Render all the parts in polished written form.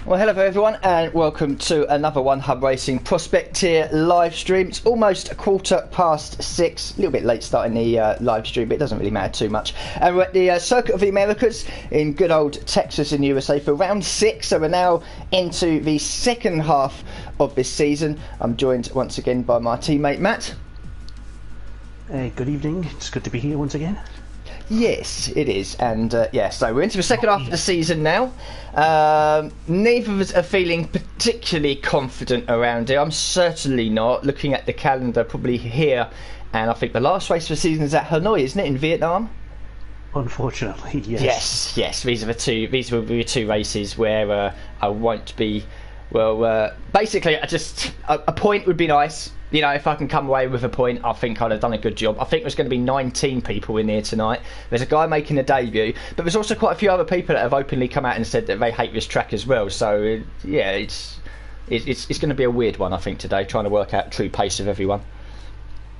Well, hello everyone, and welcome to another one Hub Racing Prospecteer live stream. It's almost 6:15, a little bit late starting the live stream, but it doesn't really matter too much. And we're at the Circuit of the Americas in good old Texas in the USA for round 6, so we're now into the second half of this season. I'm joined once again by my teammate Matt. Hey, good evening, it's good to be here once again. Yes, it is, and yeah, so we're into the second half of the season now. Neither of us are feeling particularly confident around it. I'm certainly not. Looking at the calendar, probably here, and I think the last race of the season is at Hanoi, isn't it, in Vietnam? Unfortunately, yes. Yes. These will be the two races where I won't be. Well, basically, a point would be nice. You know, if I can come away with a point, I think I'd have done a good job. I think there's going to be 19 people in here tonight. There's a guy making a debut, but there's also quite a few other people that have openly come out and said that they hate this track as well. So, yeah, it's going to be a weird one, I think, today, trying to work out true pace of everyone.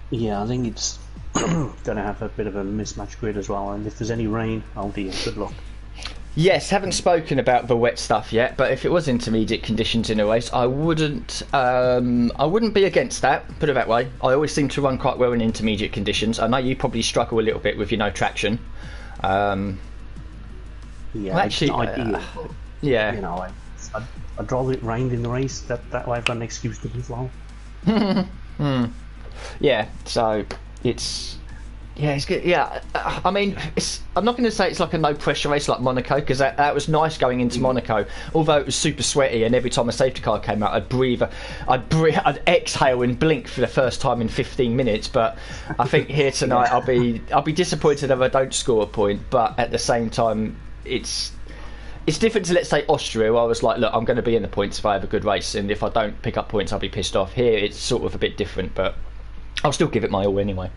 Yeah, I think it's going to have a bit of a mismatched grid as well, and if there's any rain, oh dear, good luck. Yes, haven't spoken about the wet stuff yet, but if it was intermediate conditions in a race, I wouldn't be against that, put it that way. I always seem to run quite well in intermediate conditions. I know you probably struggle a little bit with, traction. Yeah, well, actually, ideal, yeah. You know, I'd rather it rained in the race, that way I've got an excuse to be slow. Yeah, so it's... Yeah, it's good. Yeah, I mean, I'm not going to say it's like a no-pressure race like Monaco, because that was nice going into Monaco. Although it was super sweaty, and every time a safety car came out, I'd exhale and blink for the first time in 15 minutes. But I think here tonight, I'll be disappointed if I don't score a point. But at the same time, it's different to, let's say, Austria, where I was like, look, I'm going to be in the points if I have a good race, and if I don't pick up points, I'll be pissed off. Here, it's sort of a bit different, but I'll still give it my all anyway.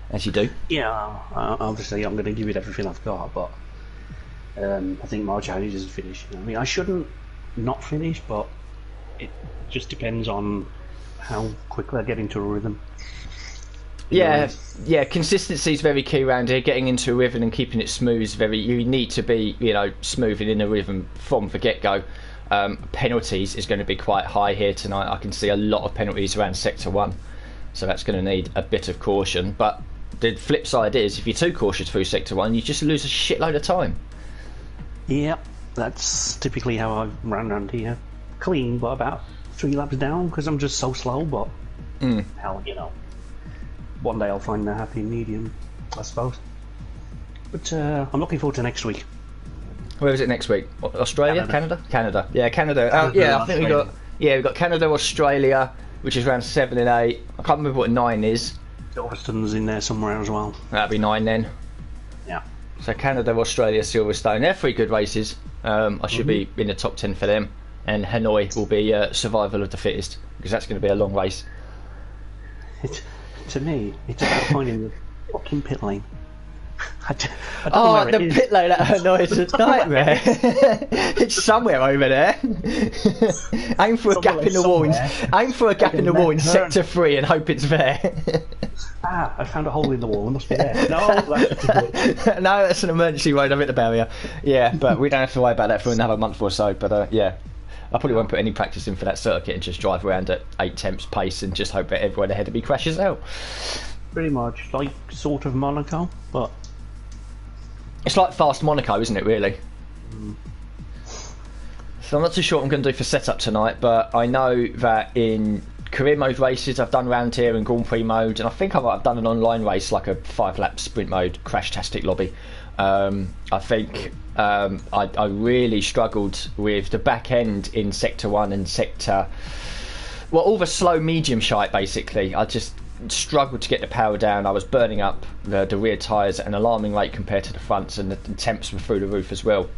As you do. Yeah, obviously I'm going to give it everything I've got, but I think my challenge is to finish. I mean, I shouldn't not finish, but it just depends on how quickly I get into a rhythm. Yeah, consistency is very key around here. Getting into a rhythm and keeping it smooth is you need to be, smooth and in a rhythm from the get-go. Penalties is going to be quite high here tonight. I can see a lot of penalties around Sector 1, so that's going to need a bit of caution, but the flip side is, if you're too cautious through Sector 1, you just lose a shitload of time. Yeah, that's typically how I run around here. Clean, but about 3 laps down, because I'm just so slow, but hell, one day I'll find a happy medium, I suppose. But I'm looking forward to next week. Where is it next week? Australia? Canada? Yeah, Canada. I think we've got Canada, Australia, which is around 7 and 8. I can't remember what 9 is. Silverstone's in there somewhere as well. That'd be 9 then. Yeah. So Canada, Australia, Silverstone. They're 3 good races. I should be in the top 10 for them. And Hanoi will be survival of the fittest, because that's going to be a long race. To me, it's about finding the fucking pit lane. I don't know where the pit lane at Hanoi is a nightmare. It's somewhere over there. Aim for a gap in the wall. Aim for a gap in the wall in Sector 3 and hope it's there. I found a hole in the wall. It must be there. No, that's an emergency road. I've hit the barrier. Yeah, but we don't have to worry about that for another month or so. But yeah, I probably won't put any practice in for that circuit and just drive around at 8 temps pace and just hope that everyone ahead of me crashes out. Pretty much like sort of Monaco, but it's like fast Monaco, isn't it, really? So I'm not too sure what I'm going to do for setup tonight, but I know that in career mode races I've done round here in Grand Prix mode, and I think I've done an online race, like a 5-lap sprint mode, Crash-tastic lobby. I think I really struggled with the back end in Sector 1 and Sector... Well, all the slow medium shite, basically. I just struggled to get the power down. I was burning up the rear tyres at an alarming rate compared to the fronts, and the temps were through the roof as well.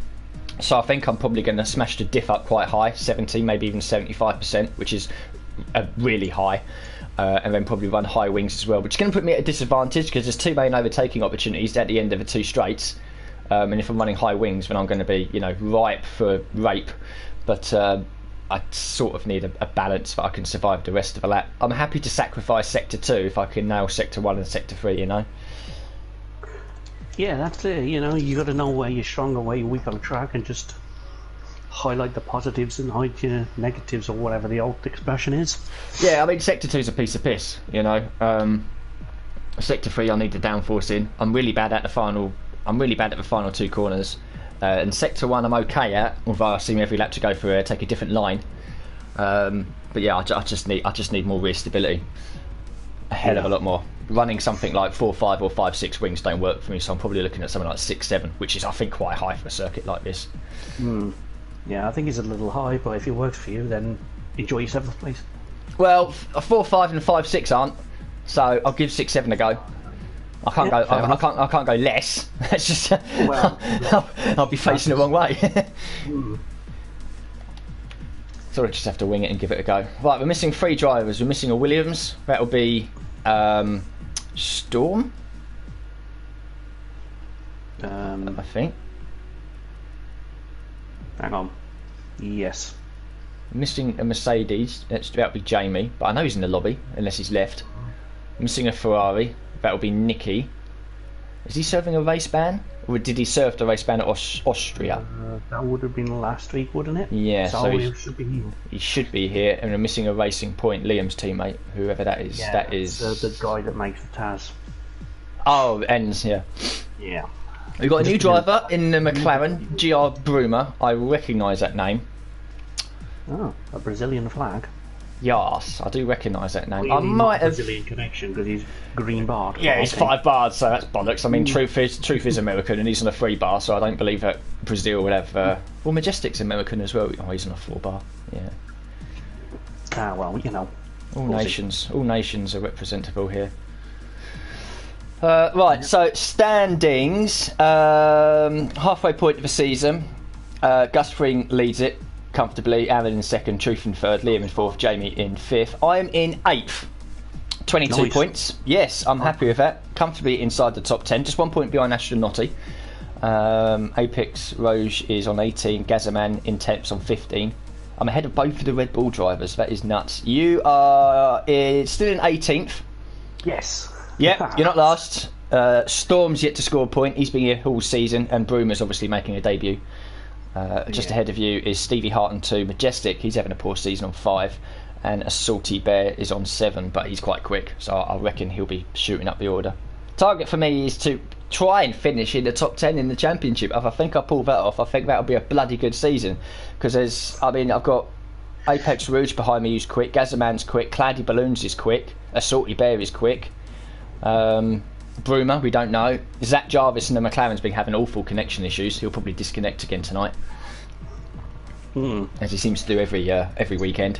So I think I'm probably going to smash the diff up quite high, 70, maybe even 75%, which is really high, and then probably run high wings as well, which is going to put me at a disadvantage because there's 2 main overtaking opportunities at the end of the 2 straights, and if I'm running high wings, then I'm going to be ripe for rape. But I sort of need a balance that I can survive the rest of the lap. I'm happy to sacrifice Sector 2 if I can nail Sector 1 and Sector 3, Yeah, that's it. You got to know where you're strong and where you're weak on the track, and just highlight the positives and hide your negatives, or whatever the old expression is. Yeah, I mean, Sector 2's a piece of piss, you know. Sector 3, I need the downforce in. I'm really bad at the final 2 corners. And Sector 1 I'm okay at, although I seem every lap to go for take a different line. But yeah, I just need more rear stability. A hell of a lot more. Running something like 4.5 or 5.6 wings don't work for me, so I'm probably looking at something like 6.7, which is, I think, quite high for a circuit like this. Yeah, I think it's a little high, but if it works for you, then enjoy your 7th place. Well, a 4.5 and 5.6 aren't, so I'll give 6.7 a go. I can't go. I can't go less. It's just I'll be facing the wrong way. So I just have to wing it and give it a go. Right, we're missing 3 drivers. We're missing a Williams. That'll be Storm. I think. Hang on. Yes. Missing a Mercedes. That'll be Jamie, but I know he's in the lobby unless he's left. Missing a Ferrari. That'll be Nicky. Is he serving a race ban? Or did he serve the race ban at Austria? That would have been last week, wouldn't it? Yeah, so he should be here. He should be here, and we're missing a Racing Point, Liam's teammate, whoever that is. Yeah, that is the guy that makes the Taz. Oh, ends, yeah. Yeah. We've got a new driver in the McLaren, GR Brumer. I recognise that name. Oh, a Brazilian flag. Yes, I do recognise that name. Well, I might have. Brazilian connection because he's green barred. Yeah, he's 5 bars, so that's bollocks. I mean, truth is American, and he's on a 3 bar, so I don't believe that Brazil would have. Well, Majestic's American as well. Oh, he's on a 4 bar. Yeah. Ah, well, you know. All nations are representable here. Right, so standings. Halfway point of the season. Gus Fring leads it comfortably. Aaron in 2nd, Truth in 3rd, Liam in 4th, Jamie in 5th. I am in 8th. 22 points. Yes, I'm happy with that. Comfortably inside the top 10. Just 1 point behind Astronautics. Apex Roge is on 18. Gazaman in 10th on 15. I'm ahead of both of the Red Bull drivers. That is nuts. You are still in 18th. Yes. Yeah, you're not last. Storm's yet to score a point. He's been here all season, and Brumer's obviously making a debut. Just ahead of you is Stevie Hart on 2. Majestic, he's having a poor season on 5. And a Salty Bear is on 7, but he's quite quick, so I reckon he'll be shooting up the order. Target for me is to try and finish in the top 10 in the championship. If I think I pull that off, I think that'll be a bloody good season. Because I've got Apex Rouge behind me who's quick, Gazaman's quick, Cloudy Balloons is quick, a Salty Bear is quick. Brumer, we don't know. Zach Jarvis and the McLaren's been having awful connection issues. He'll probably disconnect again tonight, as he seems to do every weekend.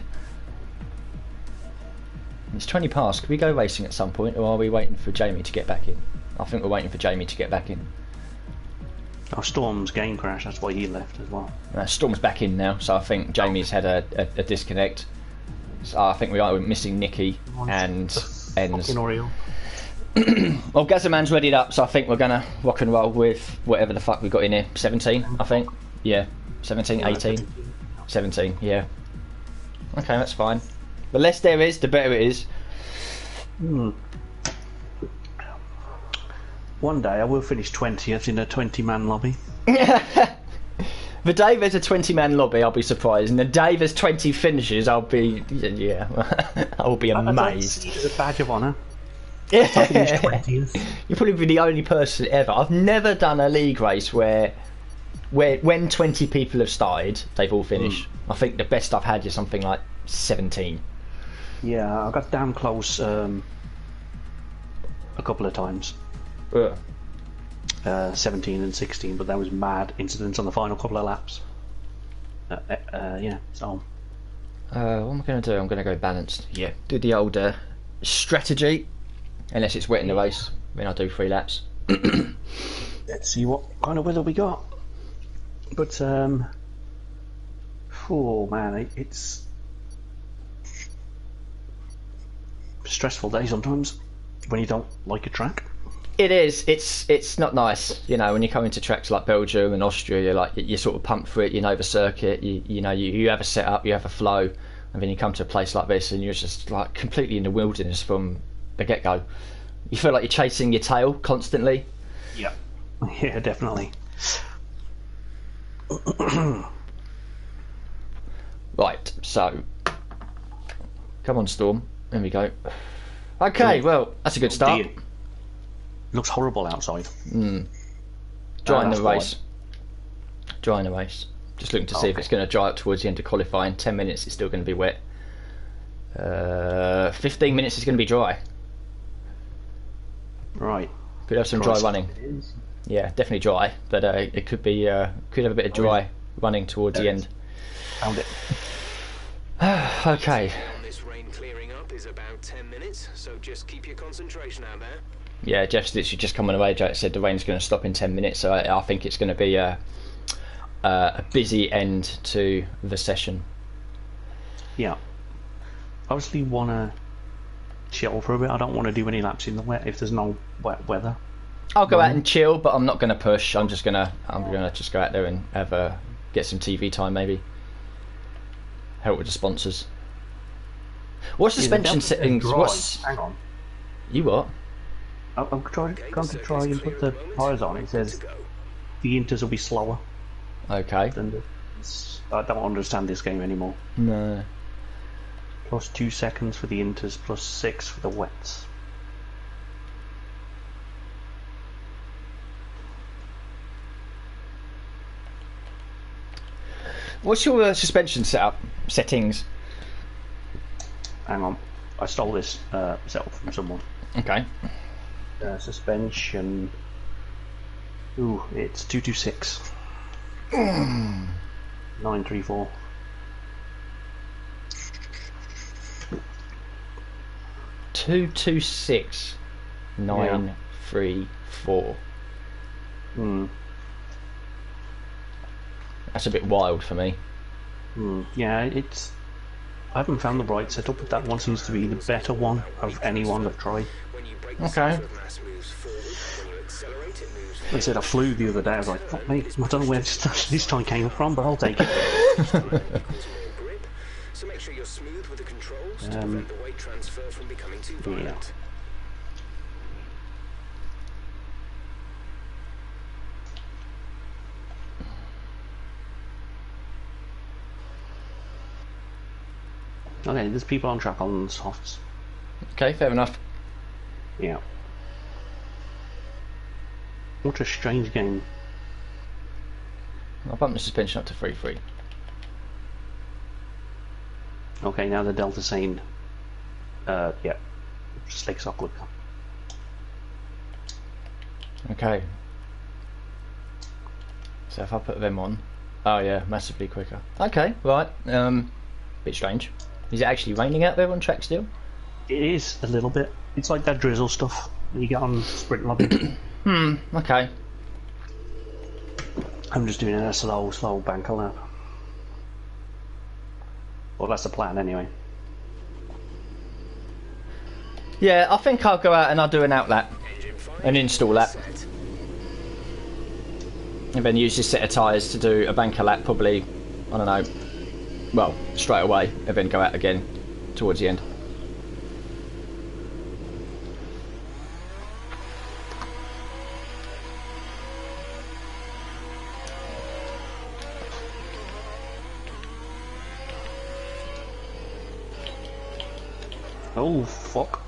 It's 20 past. Can we go racing at some point, or are we waiting for Jamie to get back in? I think we're waiting for Jamie to get back in. Oh, Storm's game crash, that's why he left as well. Storm's back in now, so I think Jamie's had a disconnect. So I think we are missing Nicky and Ends. Well, Gazaman's readied up, so I think we're going to rock and roll with whatever the fuck we got in here. 17, I think. Yeah, 17, 18. 17, yeah. Okay, that's fine. The less there is, the better it is. One day I will finish 20th in a 20-man lobby. The day there's a 20-man lobby, I'll be surprised. And the day there's 20 finishes, I'll be, I'll be amazed. It's a badge of honour. Yeah. I finished 20th. You're probably the only person ever. I've never done a league race where when 20 people have started, they've all finished. I think the best I've had is something like 17. Yeah, I got damn close a couple of times. 17 and 16, but there was mad incidents on the final couple of laps. So. What am I going to do? I'm going to go balanced. Yeah. Do the old strategy, unless it's wet in the race. Then I'll do 3 laps. Let's see what kind of weather we got. But oh man, it's a stressful day sometimes when you don't like a track. It is. It's not nice, when you come into tracks like Belgium and Austria. You're sort of pumped for it. You know the circuit. You have a setup. You have a flow, and then you come to a place like this, and you're just like completely in the wilderness from the get-go. You feel like you're chasing your tail constantly. Yeah. Yeah, definitely. Right, so come on, Storm. There we go. Okay, well, that's a good start. Dear. Looks horrible outside. Drying the race. Drying the race. Just looking to see if it's going to dry up towards the end of qualifying. 10 minutes, it's still going to be wet. 15 minutes is going to be dry. Right. Could have some dry running. Yeah, definitely dry, but it could be could have a bit of dry running towards the end. Found it. Okay. This rain clearing up is about 10 minutes, so just keep your concentration out there. Yeah, Jeff's literally just come on the radio. It said the rain's going to stop in 10 minutes, so I think it's going to be a busy end to the session. Yeah. Obviously want to chill for a bit. I don't want to do any laps in the wet if there's no wet weather. I'll go out and chill, but I'm not going to push. I'm gonna just go out there and have get some TV time, maybe. Help with the sponsors. What's suspension settings? Hang on. You what? I'm trying to try and put the tyres on. It says the inters will be slower. Okay. I don't understand this game anymore. No. Plus 2 seconds for the inters, plus 6 for the wets. What's your suspension settings? Hang on, I stole this setup from someone. Okay. Suspension. Ooh, it's 226. 934. Two 226 934. That's a bit wild for me. Yeah, it's. I haven't found the right setup, but that one seems to be the better one of any one I've tried. Okay. I said I flew the other day. I was like, "Fuck me!" I don't know where this time came from, but I'll take it. So make sure you're smooth with the controls to prevent the weight transfer from becoming too violent. Okay, there's people on track on softs. Okay, fair enough. Yeah. What a strange game. I'll bump the suspension up to 3.3. Okay, now the Delta saying, yeah, slicks are quicker. Okay. So if I put them on, oh yeah, massively quicker. Okay, right. Bit strange. Is it actually raining out there on track still? It is a little bit. It's like that drizzle stuff that you get on sprint lobby. Okay. I'm just doing a slow banker lap. Well, that's the plan anyway. Yeah, I think I'll go out and I'll do an out lap, an install lap, and then use this set of tyres to do a banker lap. Probably, I don't know. Well, straight away, and then go out again towards the end. Oh, fuck.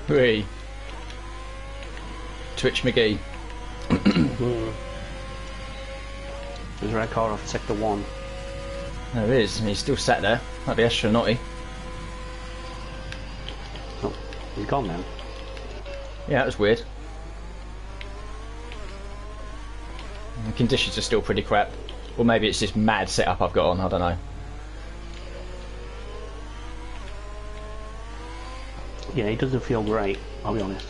Three. Twitch McGee. There's a red car off sector 1. There is, and he's still sat there. Might be astronauty. Oh, he's gone now. Yeah, that was weird. The conditions are still pretty crap. Or maybe it's this mad setup I've got on, I don't know. Yeah, it doesn't feel great, I'll be honest.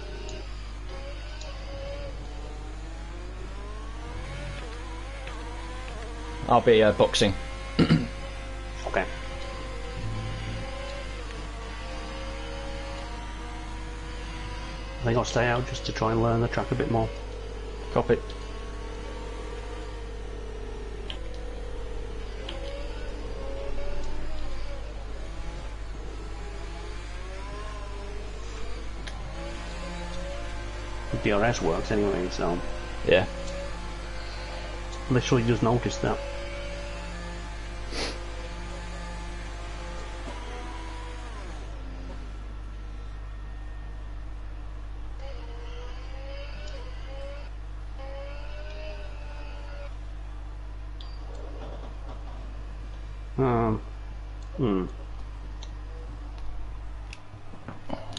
I'll be boxing. Okay. I think I'll stay out just to try and learn the track a bit more. Copy. The DRS works anyway, so Yeah. literally just noticed that.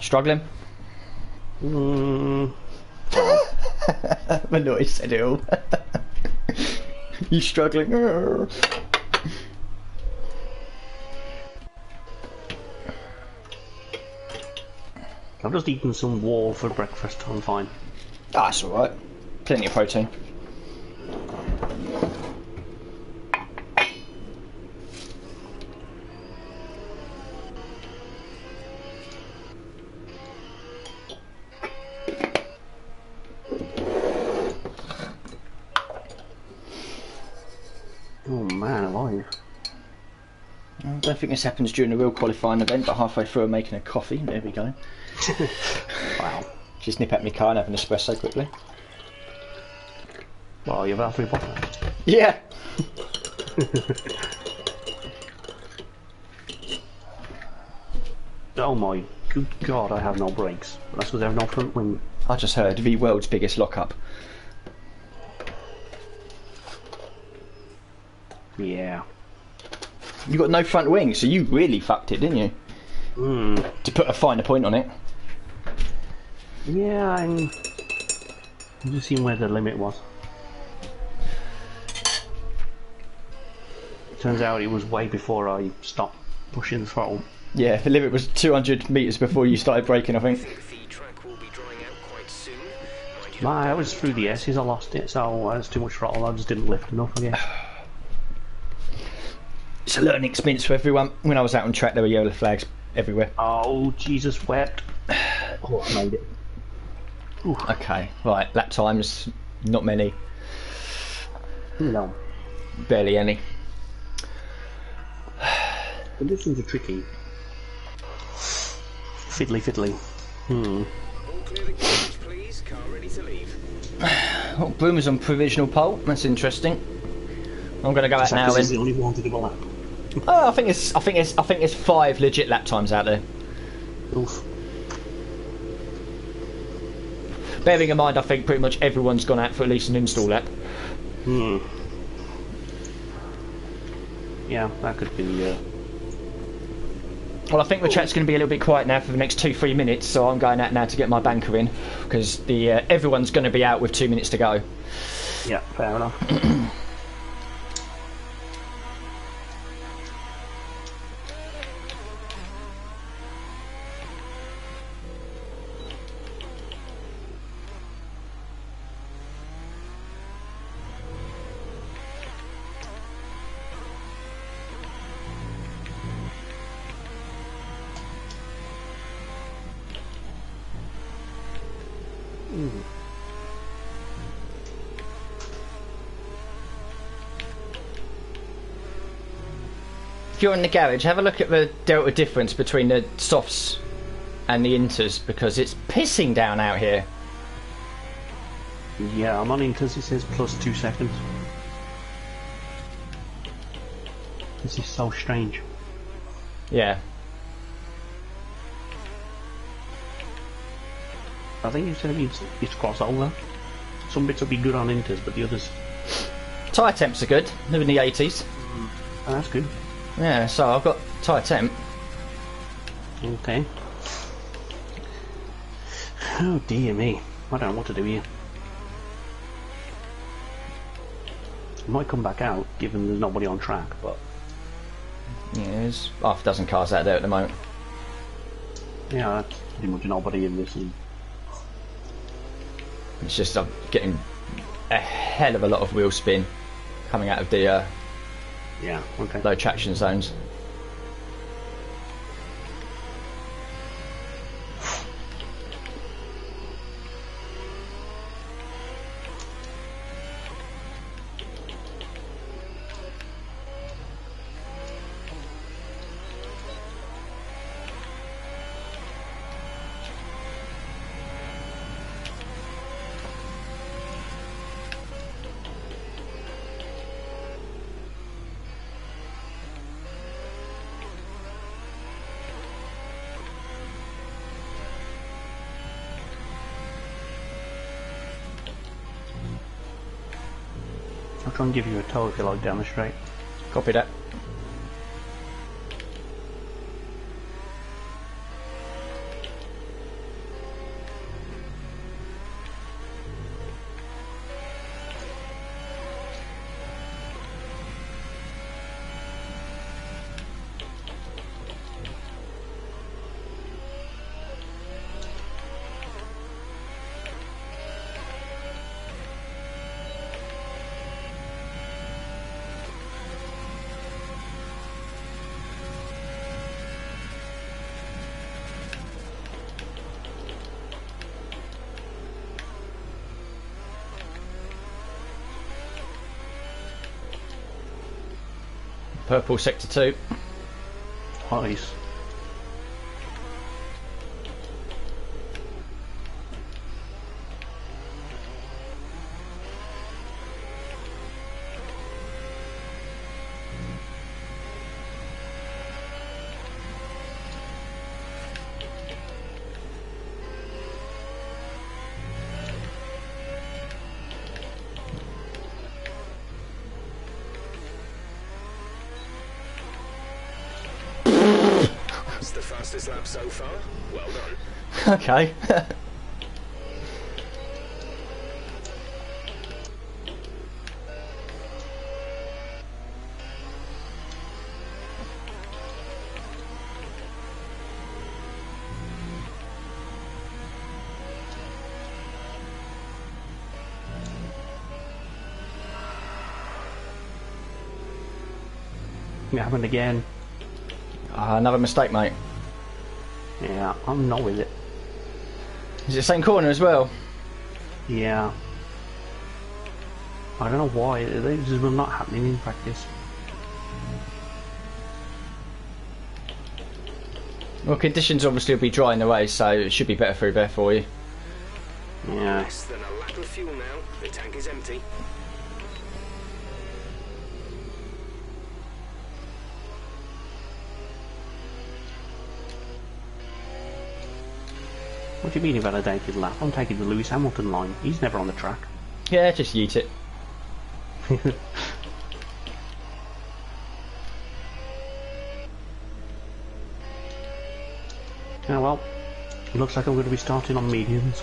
Struggling? My noise said it all. You struggling? I've just eaten some wall for breakfast, I'm fine. That's alright. Plenty of protein. Oh man, alive. I don't think this happens during a real qualifying event, but halfway through I'm making a coffee. There we go. Wow. Just nip out my car and have an espresso quickly. Well, you've had 3 bottles. Yeah! Oh my good god, I have no brakes. That's because I have no front wing. I just heard the world's biggest lockup. Yeah. You got no front wing, so you really fucked it, didn't you? To put a finer point on it. Yeah, I'm just seeing where the limit was. Turns out it was way before I stopped pushing the throttle. Yeah, the limit was 200 metres before you started braking, I think. The track will be drying out quite soon. I was through the S's, I lost it, so that's too much throttle, I just didn't lift enough again. It's a learning experience for everyone. When I was out on track, there were yellow flags everywhere. Oh, Jesus wept. Oh, I made it. Ooh. Okay, right, lap times, not many. No. Barely any. Conditions are tricky. Fiddly fiddly. All clear the gauge, please. Car ready to leave. Oh, Broomer's on provisional pole. That's interesting. I'm going to go out now. This is the only one to give a lap. Oh, I think it's 5 legit lap times out there. Oof. Bearing in mind, I think pretty much everyone's gone out for at least an install lap. Yeah, that could be. Well, I think the track's going to be a little bit quiet now for the next 2-3 minutes, so I'm going out now to get my banker in because the everyone's going to be out with 2 minutes to go. Yeah, fair enough. If you're in the garage, have a look at the delta difference between the softs and the inters because it's pissing down out here. Yeah, I'm on Inters, it says plus 2 seconds. This is so strange. Yeah. I think it's crossover. Some bits will be good on Inters, but the others... Tyre temps are good. They're in the 80s. Oh, that's good. Yeah, so I've got tyre temp. Okay. Oh dear me. I don't know what to do here. I might come back out, given there's nobody on track, but... Yeah, there's half a dozen cars out there at the moment. Yeah, that's pretty much nobody in this league. It's just I'm getting a hell of a lot of wheel spin coming out of the Yeah, okay. low traction zones. I'll try and give you a tow if you like down the straight. Copy that. Purple sector 2. Nice. That's the fastest lap so far. Well done. Okay. It happened again. Another mistake, mate. Yeah, I'm not with it. Is it the same corner as well? Yeah. I don't know why. This is not happening in practice. Well, conditions obviously will be dry in the way, so it should be better through there for you. Yeah. Less than a lap of fuel now. The tank is empty. What do you mean invalidated lap? I'm taking the Lewis Hamilton line. He's never on the track. Yeah, just yeet it. Yeah, well, it looks like I'm going to be starting on mediums.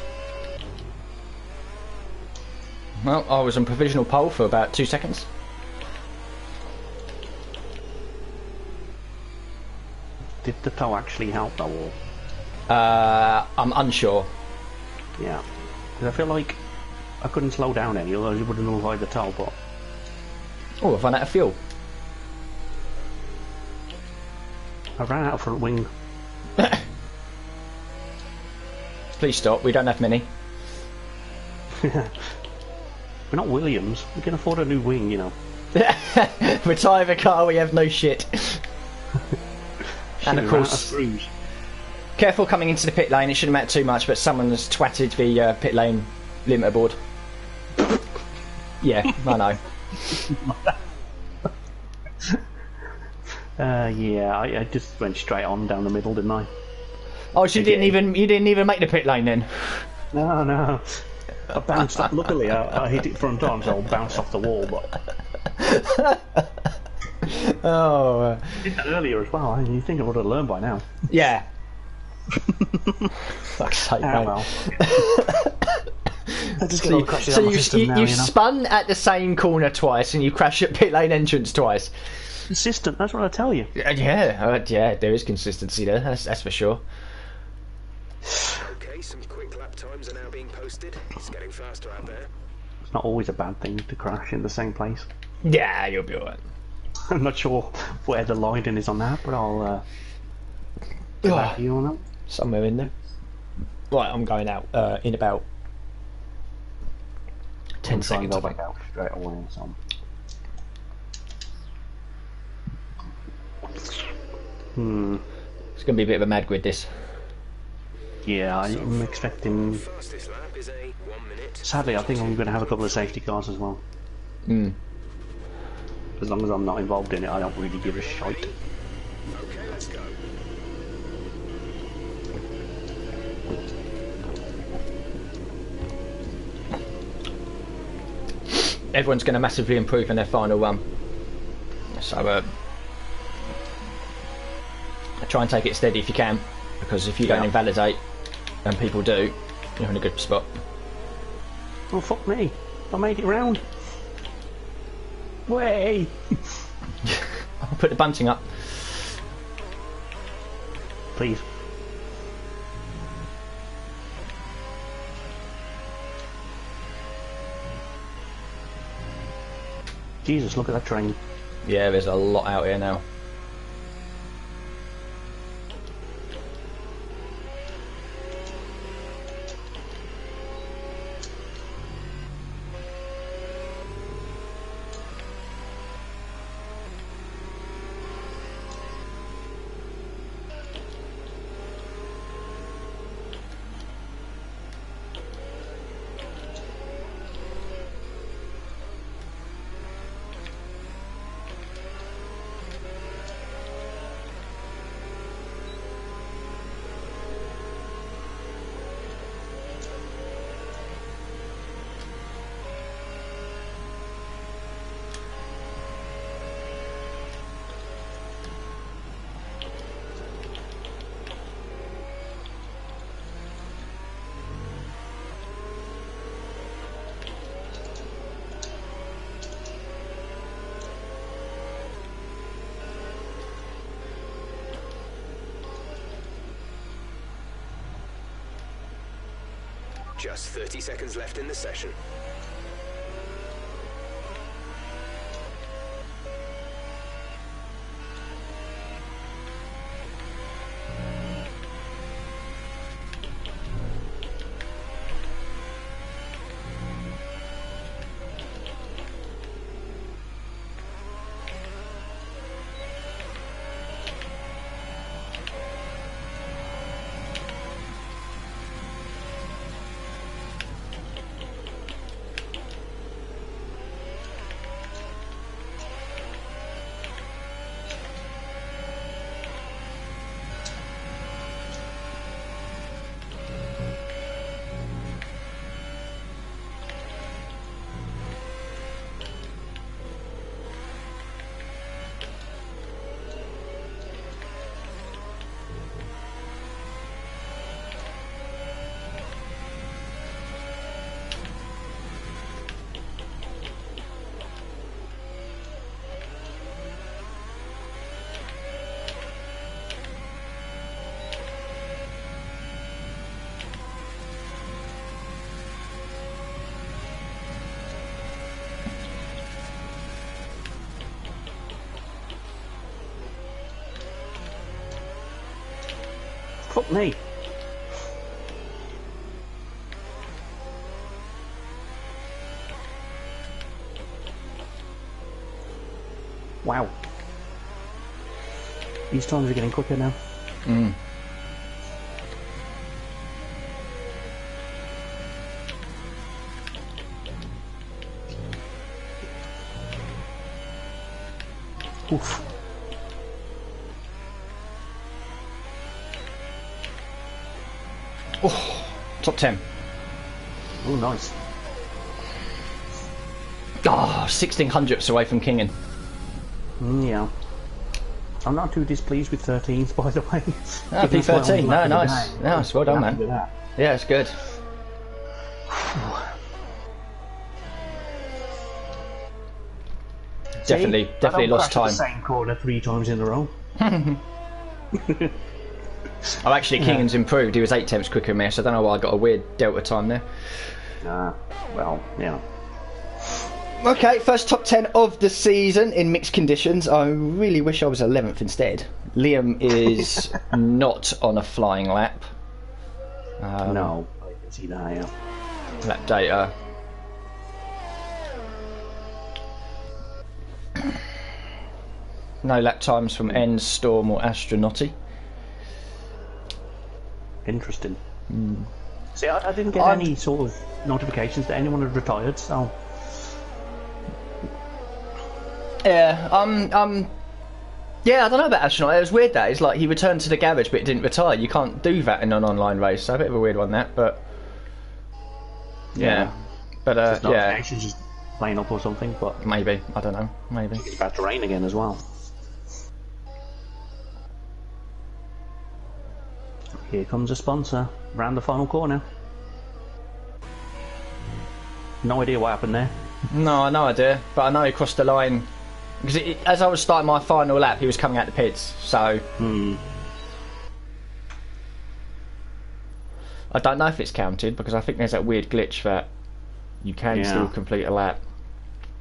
Well, I was on provisional pole for about 2 seconds. Did the tow actually help though? Or? I'm unsure. Yeah. Because I feel like I couldn't slow down any, otherwise it would have nullified the tow, but... Oh, I've run out of fuel. I ran out of front wing. Please stop, we don't have many. We're not Williams. We can afford a new wing, you know. Retire the car, we have no shit. And of Should've ran out course, screws. careful coming into the pit lane, it shouldn't matter too much, but someone has twatted the pit lane limiter board. Yeah, I know. Yeah, I just went straight on down the middle, didn't I? Oh, so you didn't even make the pit lane then? No, no. I bounced off. Luckily, I hit it front on, so I bounced off the wall. But Oh, I did that earlier as well. You think I would have learned by now? yeah. Fuck's sake, mate. Well. I just So, you you know? spun at the same corner twice, and you crashed at pit lane entrance twice. Consistent. That's what I tell you. Yeah, yeah, there is consistency there. That's for sure. some quick lap times are now being posted. It's getting faster out there. It's not always a bad thing to crash in the same place. Yeah, you'll be alright. I'm not sure where the line is on that, but I'll get back to you on that. Somewhere in there. Right, I'm going out in about 10 seconds. I'll go back out straight away. So. It's going to be a bit of a mad grid, this. Yeah, I'm expecting... Fastest lap is a 1 minute. Sadly, I think I'm going to have a couple of safety cars as well. As long as I'm not involved in it, I don't really give a shite. Okay, let's go. Everyone's going to massively improve in their final run. So, try and take it steady if you can, because if you don't invalidate, and people do, you're in a good spot. Oh, fuck me. I made it round. Way! I'll put the bunting up. Please. Jesus, look at that train. Yeah, there's a lot out here now. Just 30 seconds left in the session. Fuck me. Wow. These times are getting quicker now. Oof. Oh, top 10. Oh, nice. Oh, 1600ths away from Kingen. Yeah. I'm not too displeased with 13s, by the way. Ah, P13. No, nice. Nice. Well done, man. Yeah, it's good. Definitely lost time. The same corner 3 times in a row. Oh, actually, Keenan's improved. He was 8 tenths quicker than me, so I don't know why I got a weird delta time there. Well, yeah. Okay, first top 10 of the season in mixed conditions. I really wish I was 11th instead. Liam is not on a flying lap. No, I can see that, yeah. Lap data. No lap times from N, Storm or Astronauty. Interesting. See, I didn't get any sort of notifications that anyone had retired, so... Yeah, yeah, I don't know about Astronaut. It was weird that. It's like he returned to the garage but didn't retire. You can't do that in an online race, so a bit of a weird one that, but... Yeah. But, just yeah. Just playing up or something, but... Maybe, I don't know, maybe. It's about to rain again as well. Here comes a sponsor, round the final corner. No idea what happened there. No, no idea, but I know he crossed the line because as I was starting my final lap, he was coming out the pits. So I don't know if it's counted because I think there's that weird glitch that you can still complete a lap.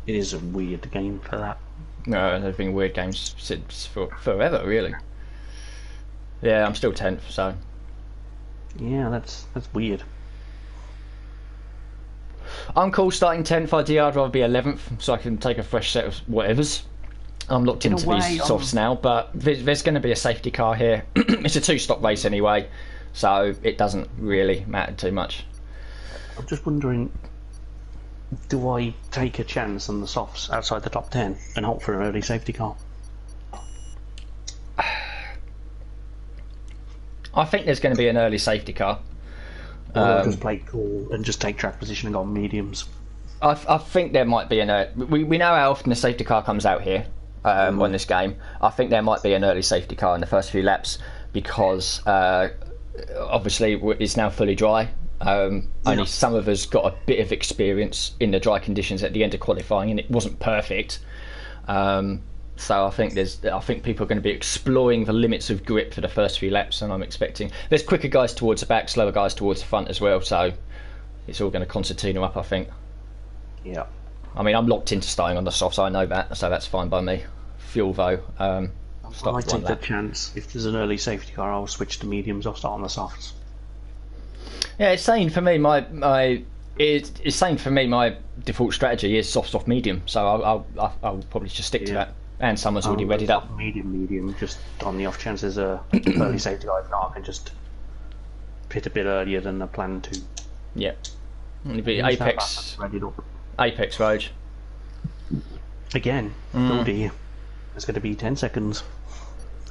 It is a weird game for that. No, there's been weird games since forever, really. Yeah, I'm still 10th, so. Yeah, that's weird. I'm cool starting 10th. Ideally, I'd rather be 11th so I can take a fresh set of whatevers. I'm locked into these softs now, but there's going to be a safety car here. It's a 2-stop race anyway, so it doesn't really matter too much. I'm just wondering, do I take a chance on the softs outside the top 10 and hope for an early safety car? I think there's going to be an early safety car. Or I'll just play cool and just take track position and go on mediums. I think there might be we know how often the safety car comes out here on this game. I think there might be an early safety car in the first few laps because obviously it's now fully dry. Only some of us got a bit of experience in the dry conditions at the end of qualifying, and it wasn't perfect. So I think people are going to be exploring the limits of grip for the first few laps, and I'm expecting there's quicker guys towards the back, slower guys towards the front as well. So it's all going to concertina up, I think. Yeah. I mean, I'm locked into starting on the softs, I know that, so that's fine by me. Fuel though, I take the chance. If there's an early safety car, I'll switch to mediums or start on the softs. Yeah, it's saying for me it's saying for me my default strategy is soft, medium. So I'll probably just stick to that. And someone's already readied up. Medium, just on the off chance there's a early safety car. If not, I can just pit a bit earlier than I planned to. Yeah. It'll be Apex Road. Again, oh dear. It's going to be 10 seconds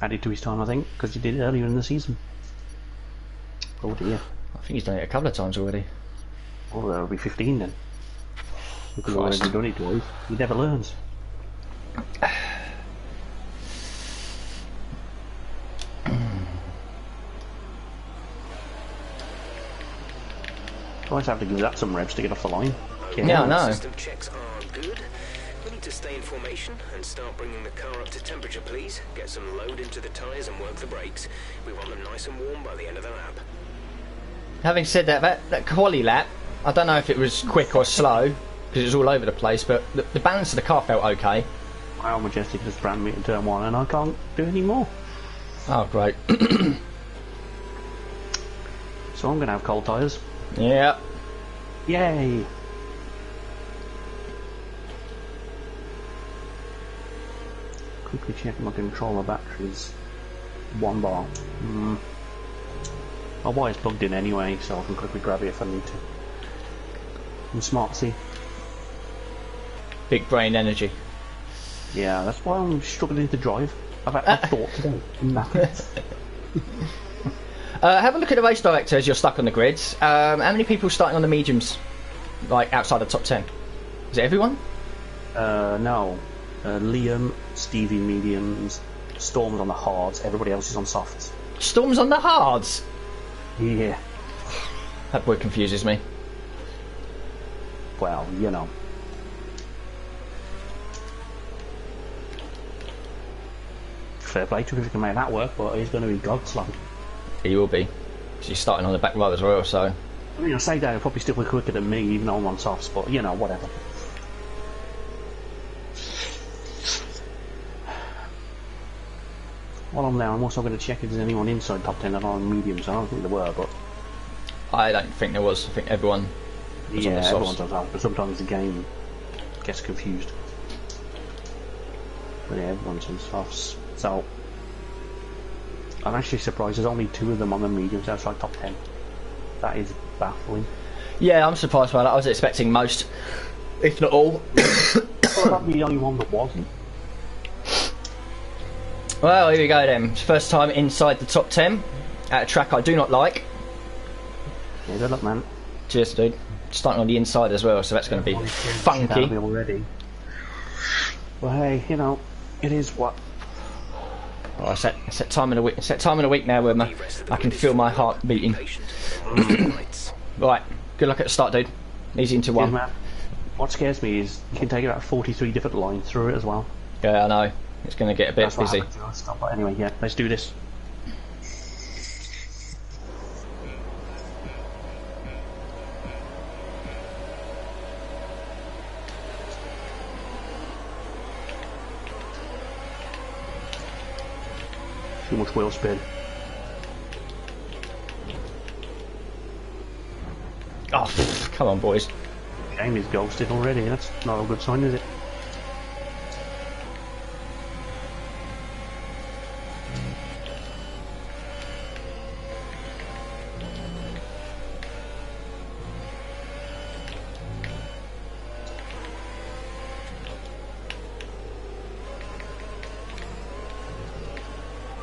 added to his time, I think, because he did it earlier in the season. Oh dear. I think he's done it a couple of times already. Oh, that'll be 15 then. Because he's already done it twice. He never learns. I always have to give that some revs to get off the line. Yeah, I know. System checks are good. We need to stay in formation and start bringing the car up to temperature, please. Get some load into the tyres and work the brakes. We want them nice and warm by the end of the lap. Having said that quali lap, I don't know if it was quick or slow because it was all over the place, but the balance of the car felt okay. My old Majestic just ran me in turn 1 and I can't do any more. Oh, great. So I'm going to have cold tyres. Yeah. Yay! Quickly check my controller batteries. 1 bar. My wire's plugged in anyway, so I can quickly grab it if I need to. I'm smart, see? Big brain energy. Yeah, that's why I'm struggling to drive. I've had thought today. Have a look at the race director as you're stuck on the grids. How many people starting on the mediums, like outside the top 10? Is it everyone? No. Liam, Stevie mediums, Storm's on the hards, everybody else is on softs. Storm's on the hards? Yeah. That boy confuses me. Well, you know. Fair play to him if he can make that work, but he's going to be god slow. He will be. 'Cause he's starting on the back row as well, so... I mean, I say that he'll probably still be quicker than me, even though I'm on softs, but, you know, whatever. While I'm there, I'm also going to check if there's anyone inside top 10 that are on mediums. I don't think there were, but... I don't think there was. I think everyone was on the softs. Everyone's on softs, but sometimes the game gets confused. But yeah, everyone's on softs. So... I'm actually surprised there's only 2 of them on the mediums outside top 10. That is baffling. Yeah, I'm surprised by that. I was expecting most, if not all. Probably the only one that wasn't. Well, here we go then. First time inside the top 10 at a track I do not like. Yeah, good luck, man. Cheers, dude. Starting on the inside as well, so that's going to be funky. Already. Well, hey, you know, it is what. Oh, I set time in a week. Set time in a week now where I can feel my heart beating. Right, good luck at the start, dude. Easy into one. Man. What scares me is you can take about 43 different lines through it as well. Yeah, I know. It's going to get a bit busy. But anyway, yeah, let's do this. Too much wheel spin. Oh, come on, boys. Game is ghosted already. That's not a good sign, is it?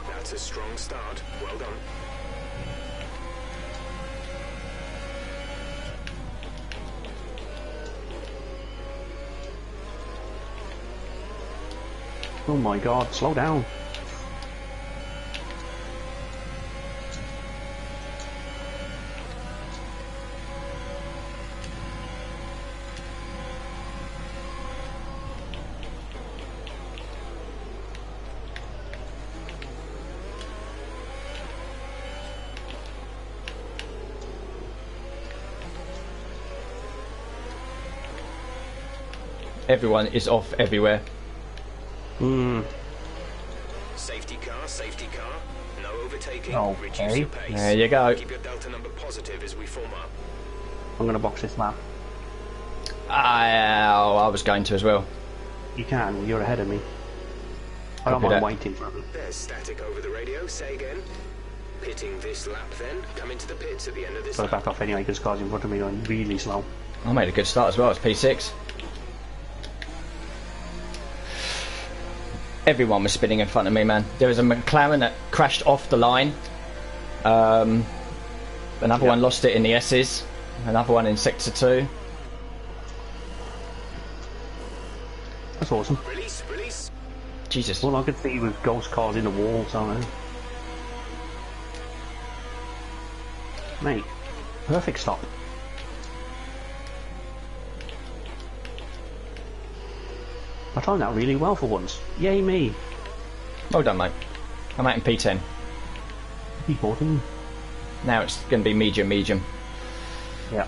That's a strong start. Well done. Oh my god, slow down. Everyone is off everywhere. Safety car. No overtaking. Okay. Reduce your pace. There you go. Keep your delta number positive as we form up. I'm gonna box this lap. I was going to as well. You can, you're ahead of me. I don't Copy mind that. waiting for it. There's static over the radio. Say again. Pitting this lap then. Come into the pits at the end of this Got to lap. back off anyway because cars in front of me going really slow. I made a good start as well. It's P6. Everyone was spinning in front of me, man. There was a McLaren that crashed off the line. Another one lost it in the S's. Another one in Sector 2. That's awesome. Release. Jesus. All I could see was ghost cars in the walls, aren't they? Mate, perfect stop. I timed that really well for once. Yay me. Well done, mate. I'm out in P10. P14. Now it's going to be medium. Yeah.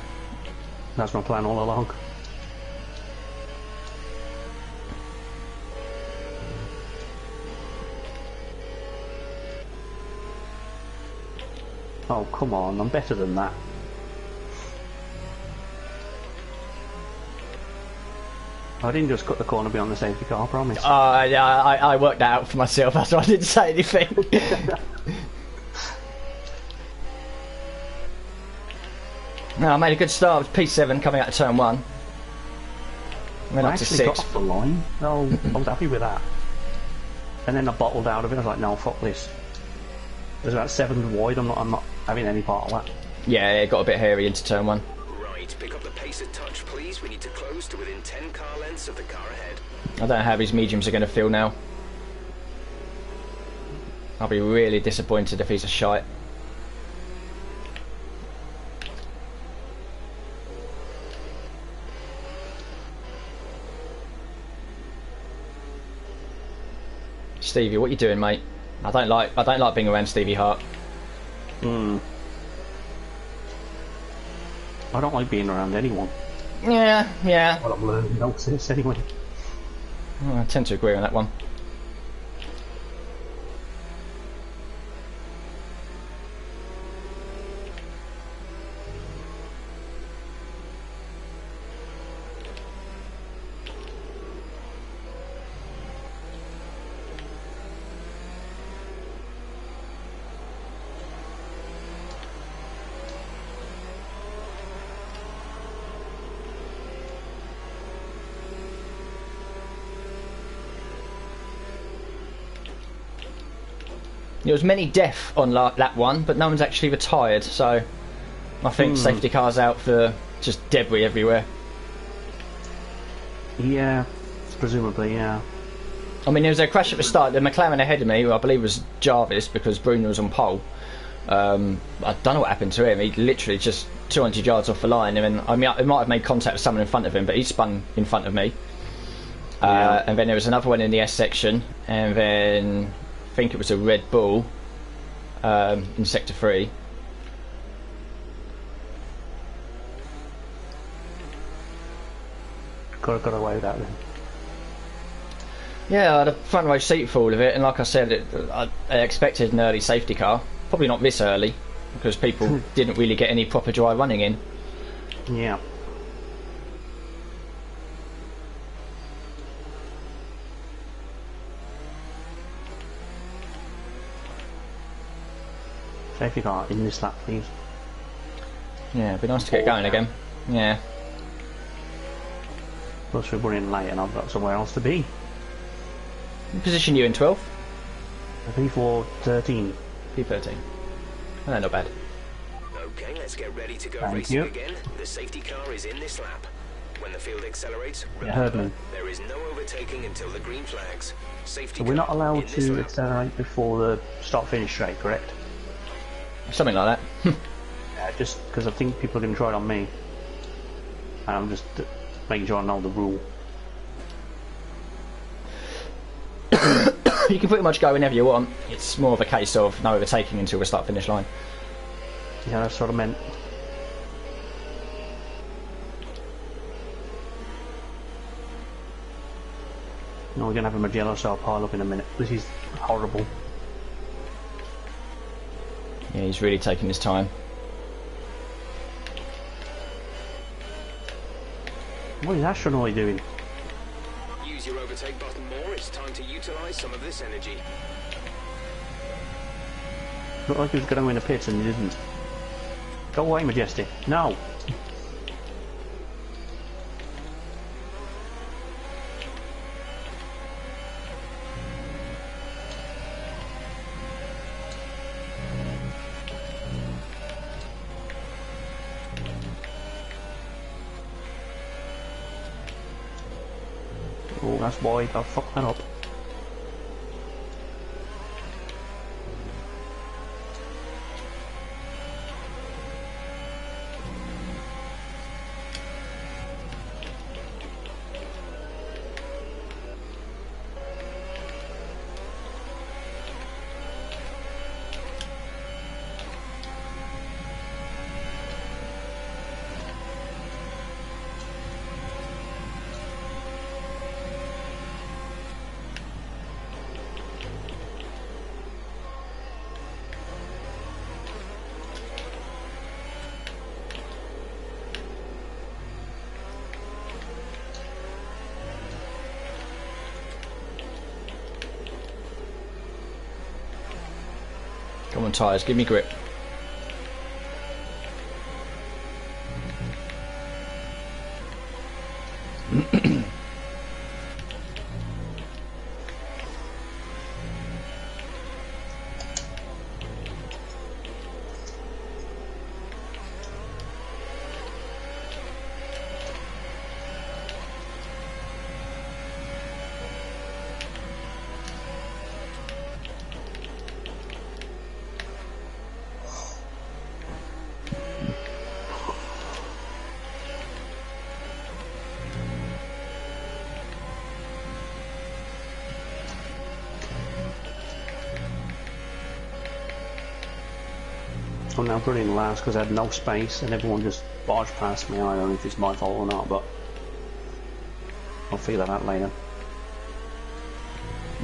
That's my plan all along. Oh, come on, I'm better than that. I didn't just cut the corner beyond the safety car, I promise. Yeah, I worked that out for myself, that's why I didn't say anything. No, I made a good start. It was P7 coming out of turn 1. I went I up to actually 6. got off the line. No, I was happy with that. And then I bottled out of it. I was like, no, fuck this. There's about 7 wide. I'm not having any part of that. Yeah, it got a bit hairy into turn 1. Right, pick up the pace a touch, please. We need to close to within 10 car lengths of the car ahead. I don't know how his mediums are going to feel now. I'll be really disappointed if he's a shite. Stevie, what you doing, mate? I don't like being around Stevie Hart. I don't like being around anyone. Yeah. Well, I'm learning to notice this anyway. I tend to agree on that one. There was many death on lap 1, but no one's actually retired, so I think safety cars out for just debris everywhere. Yeah, presumably, yeah. I mean, there was a crash at the start. The McLaren ahead of me, who I believe was Jarvis, because Bruno was on pole. I don't know what happened to him. He literally just 200 yards off the line, and then, I mean, he might have made contact with someone in front of him, but he spun in front of me. And then there was another one in the S section, and then I think it was a Red Bull in Sector 3. Got away with that then. Yeah, I had a front row seat for all of it, and like I said, I expected an early safety car. Probably not this early, because people didn't really get any proper dry running in. Yeah. Safety car in this lap, please. Yeah, it'd be nice to get going again. Yeah. Plus we're running late and I've got somewhere else to be. Position you in 12th? P4 13. P13. Oh, not bad. Okay, let's get ready to go Thank racing you. again. The safety car is in this lap. When the field accelerates, Yeah, heard remember, me. there is no overtaking until the green flags. Safety So we're not car allowed in this to lap. accelerate before the start-finish straight, correct? Something like that. Yeah, just because I think people are going to try it on me. And I'm just making sure I know the rule. You can pretty much go whenever you want. It's more of a case of no overtaking until the start finish line. Yeah, that's what I meant. No, we're going to have a Magellan style pile up in a minute. This is horrible. Yeah, he's really taking his time. What is Astronoid doing? Use your overtake button more. It's time to utilize some of this energy. Looked like he was going to win a pit and he didn't. Go away, Majestic. No! Oh, that's wide. I'll fuck that up. Come on, tyres, give me grip. I'm now running last because I had no space and everyone just barged past me. I don't know if it's my fault or not, but I'll figure that out later.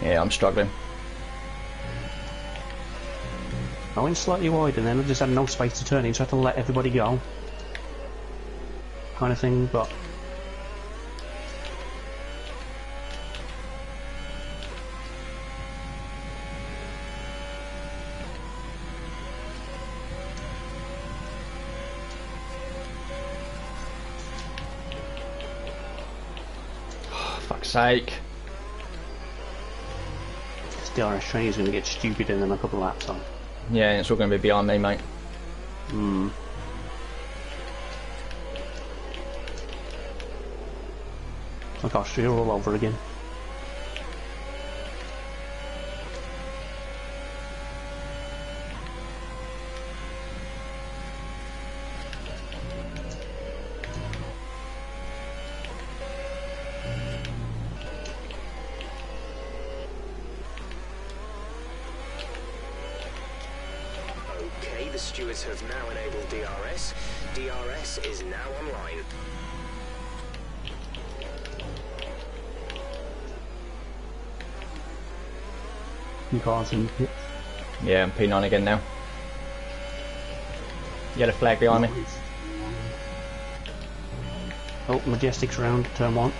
Yeah, I'm struggling. I went slightly wide and then I just had no space to turn in, so I had to let everybody go. Kind of thing, but... Fuck's sake. This DRS train is going to get stupid in a couple of laps on. Yeah, it's all going to be behind me, mate. Hmm. Oh gosh, you're all over again. Okay, the stewards have now enabled DRS. DRS is now online. You cars in pits. Yeah, I'm P9 again now. Yellow flag behind me. Oh, Majestic's round, turn 1.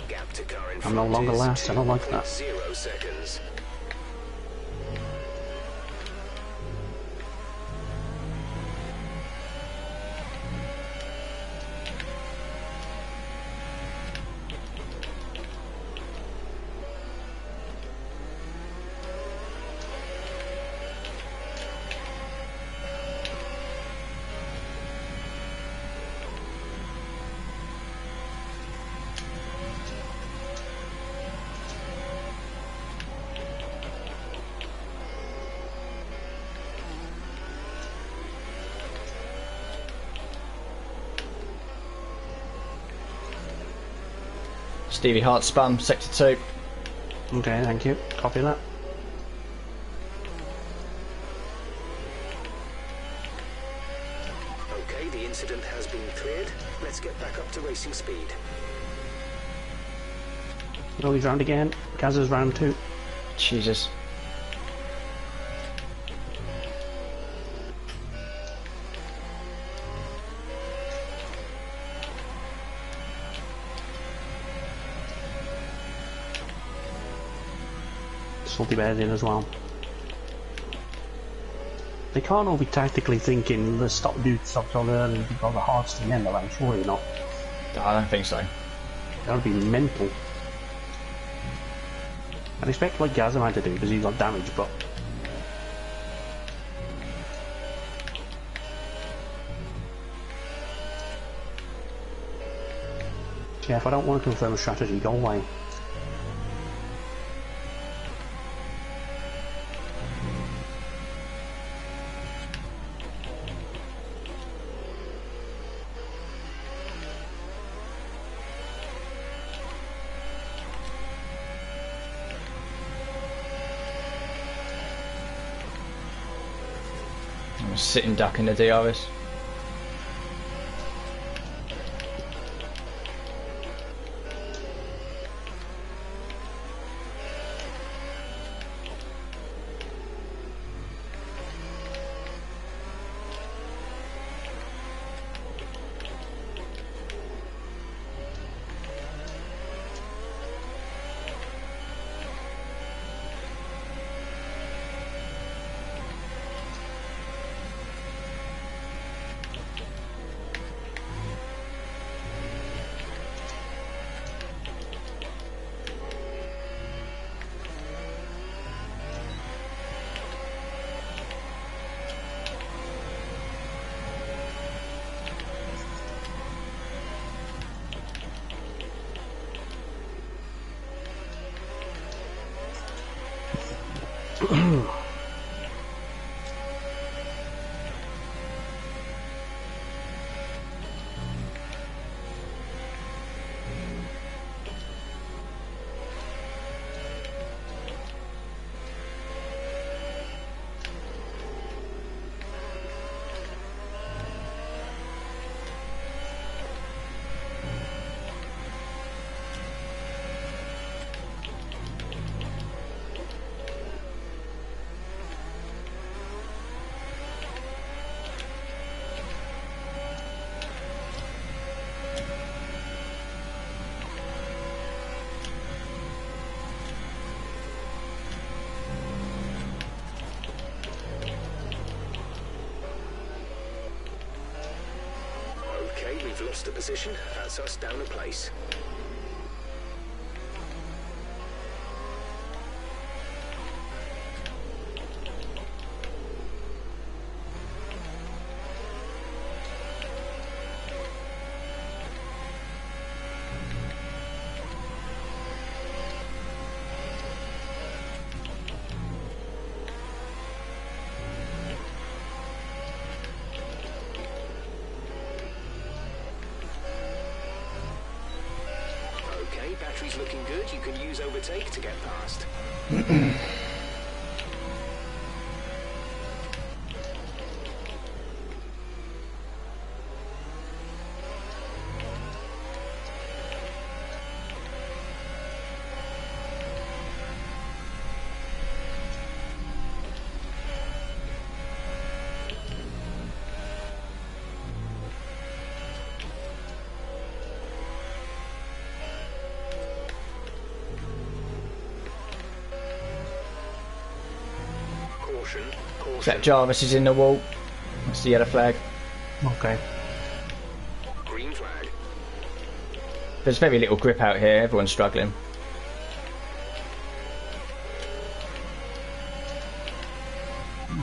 Gap to car in I'm no front longer is last, I don't like that. 2.0 seconds. Stevie Hart spam, sector 2. Okay, thank you. Copy that. Okay, the incident has been cleared. Let's get back up to racing speed. Oh, he's round again. Gazza's round 2. Jesus. Salty Bear's in as well. They can't all be tactically thinking, let's stop so early because the hard's to end the lane, surely not. I don't think so. That would be mental. I'd expect what Gazza had to do because he got damaged, but... Yeah, if I don't want to confirm a strategy, go away. I'm a sitting duck in the DRS. lost a position. That's us down a place. Battery's looking good. You can use overtake to get past. That Jarvis is in the wall. That's the yellow flag. Okay. Green flag. There's very little grip out here. Everyone's struggling.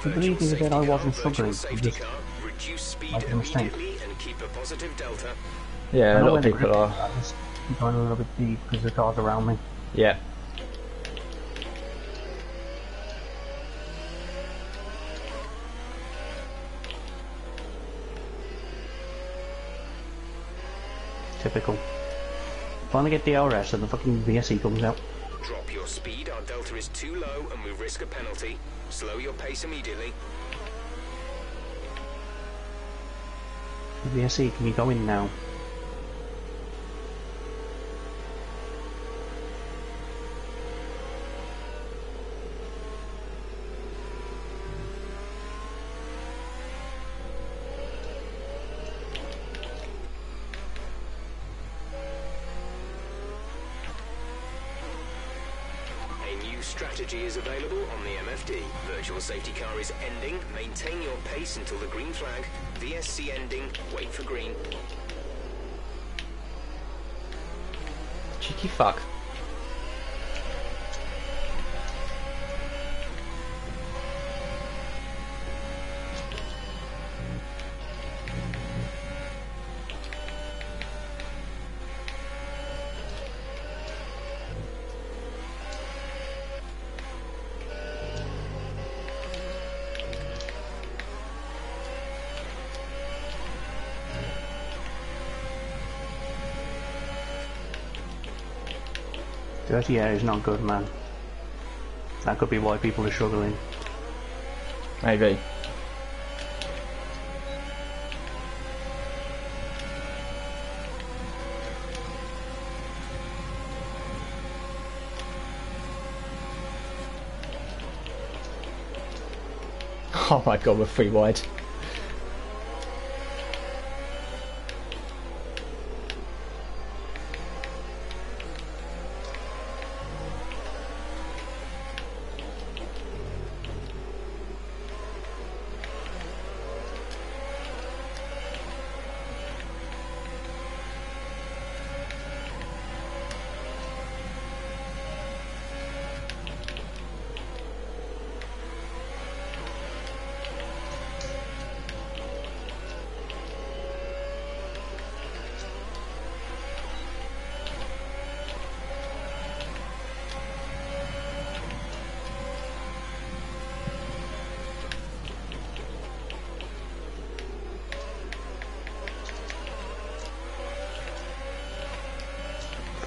Do you believe me that I wasn't struggling? Reduce speed I can mistake. immediately and keep a positive delta. Yeah, a lot of the people grip are. is, I just keep going a little bit deep because the cars around me. Yeah. Typical. Finally get the RS and the fucking VSE comes out. Drop your speed. Our delta is too low and we risk a penalty. Slow your pace immediately. VSE, can you go in now? Strategy is available on the MFD. Virtual safety car is ending. Maintain your pace until the green flag. VSC ending. Wait for green. Cheeky fuck. Dirty air is not good, man. That could be why people are struggling. Maybe. Oh my god, we're 3 wide.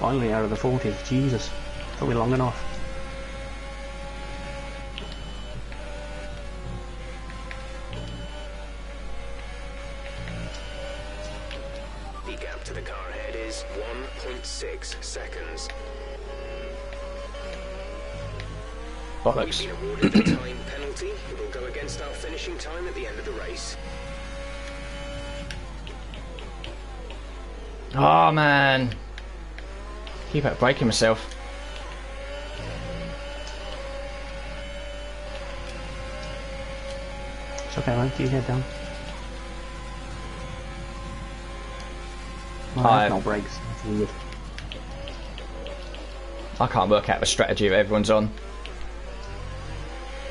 Finally out of the 40s, Jesus. Took me long enough. The gap to the car ahead is 1.6 seconds. Bollocks. We've been awarded the time penalty. It will go against our finishing time at the end of the race. Oh man. Keep out breaking myself. It's okay, man. Keep your head down. I have no brakes. That's weird. I can't work out the strategy that everyone's on.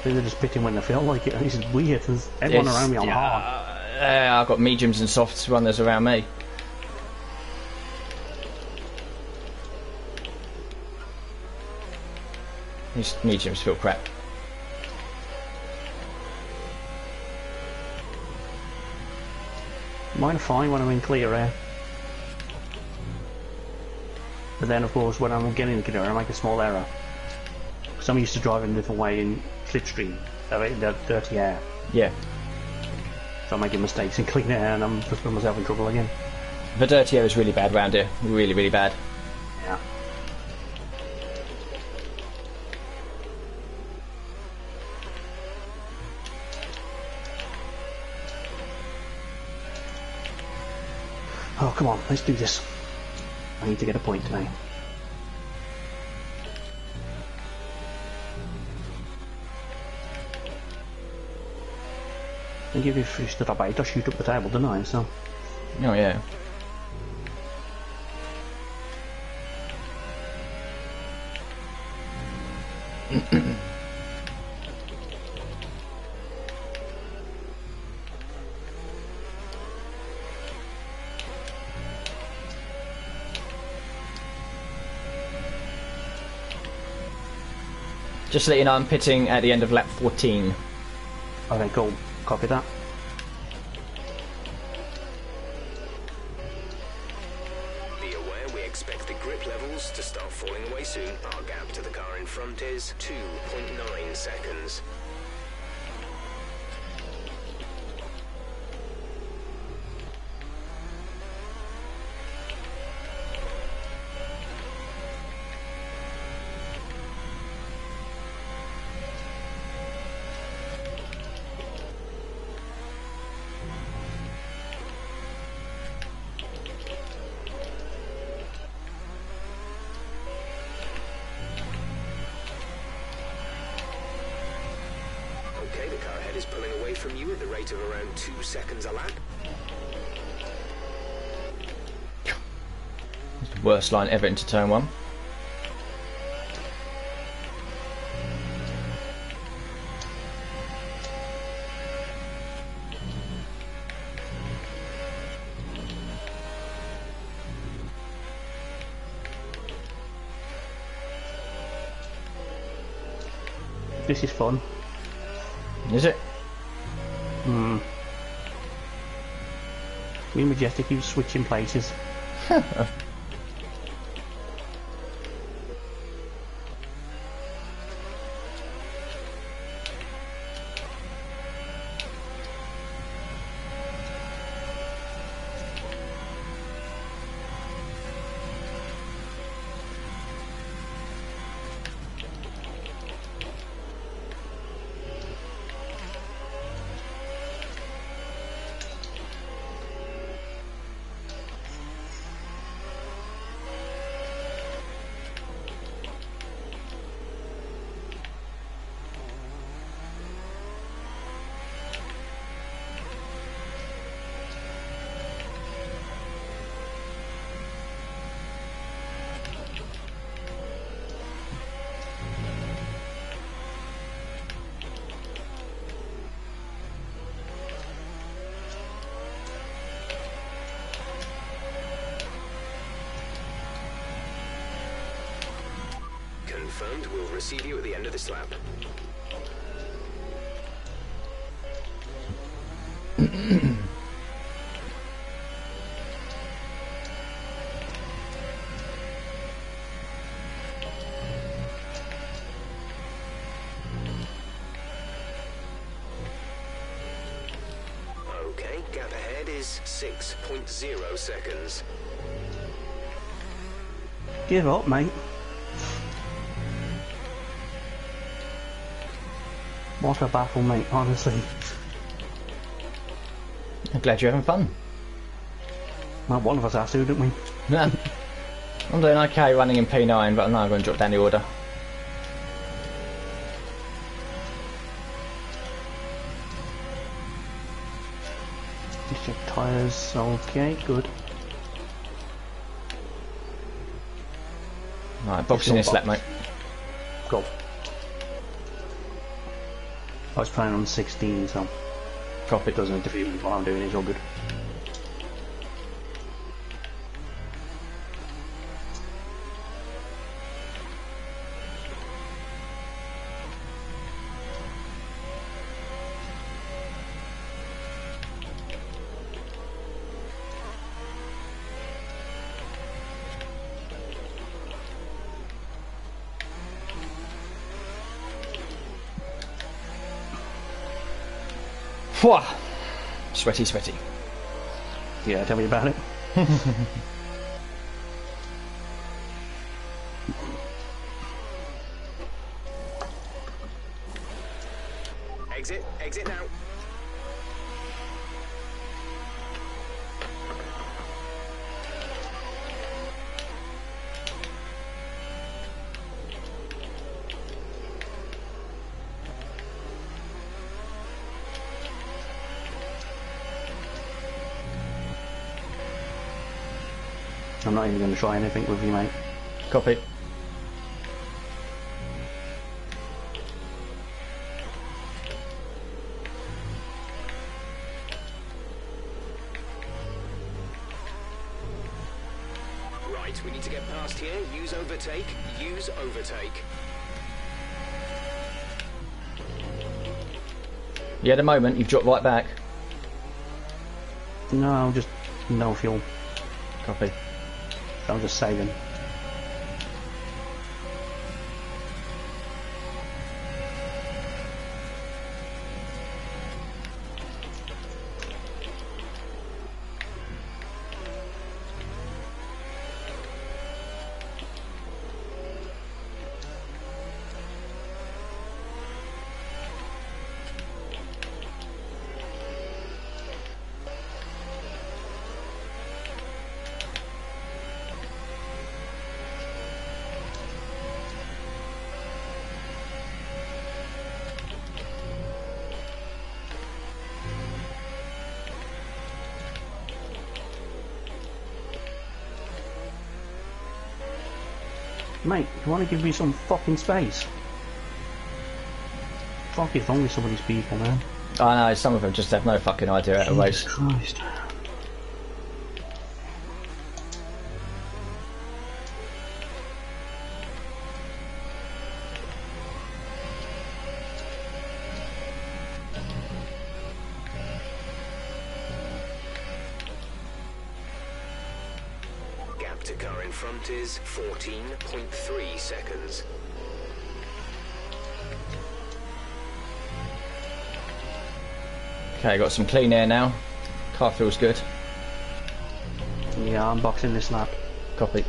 They're just pitting when they feel like it. This is weird. There's everyone around me on hard. I've got mediums and softs runners around me. These mediums feel crap. Mine are fine when I'm in clear air. But then, of course, when I'm getting in clear air, I make a small error. Because I'm used to driving a different way in slipstream, the dirty air. Yeah. So I'm making mistakes in clean air and I'm just putting myself in trouble again. The dirty air is really bad round here. Really, really bad. Yeah. Oh, come on, let's do this. I need to get a point today. I think if you stood up 8, I'll shoot up the table, don't I? So. Oh, yeah. Just to let you know, I'm pitting at the end of lap 14. Okay, cool. Copy that. Be aware we expect the grip levels to start falling away soon. Our gap to the car in front is 2.9 seconds. Okay, the car ahead is pulling away from you at the rate of around 2 seconds a lap. It's the worst line ever into turn 1. This is fun. Is it? Hmm. Me and Majestic keep switching places. Confirmed, we'll receive you at the end of this lap. Okay, gap ahead is 6.0 seconds. Give up, mate. What a battle, mate, honestly. I'm glad you're having fun. Well, one of us has to, don't we? Yeah. I'm doing okay running in P9, but I know I'm going to drop down the order. Just check tyres. Okay, good. Alright, boxing this lap, mate. Go. I was playing on 16, so Copy. it doesn't interfere with what I'm doing, it's all good. Phew. Sweaty, sweaty. Yeah, tell me about it. Exit now. I'm not even going to try anything with you, mate. Copy. Right, we need to get past here. Use overtake. Use overtake. Yeah, at the moment, you've dropped right back. No, just no fuel. Copy. I'm just saving. Mate, you want to give me some fucking space? Fuck is wrong with some of these people, man? I know, some of them just have no fucking idea how to race. Christ. Gap to car in front is 14.3 seconds. Okay, got some clean air now. Car feels good. Yeah, I'm boxing this lap. Copy.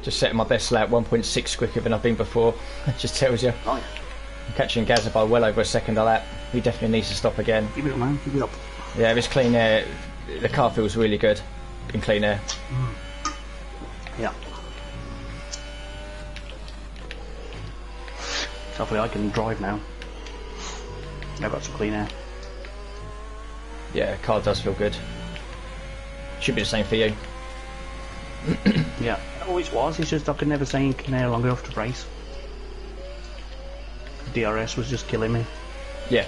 Just setting my best lap 1.6 quicker than I've been before. It just tells you. Oh, yeah. I'm catching Gazza by well over a second a lap. He definitely needs to stop again. Keep it up, man. Keep it up. Yeah, if it's clean air, the car feels really good in clean air. Yeah. Hopefully I can drive now. I've got some clean air. Yeah, car does feel good. Should be the same for you. Yeah, it always was. It's just I could never stay in clean air long enough to race. DRS was just killing me. Yeah.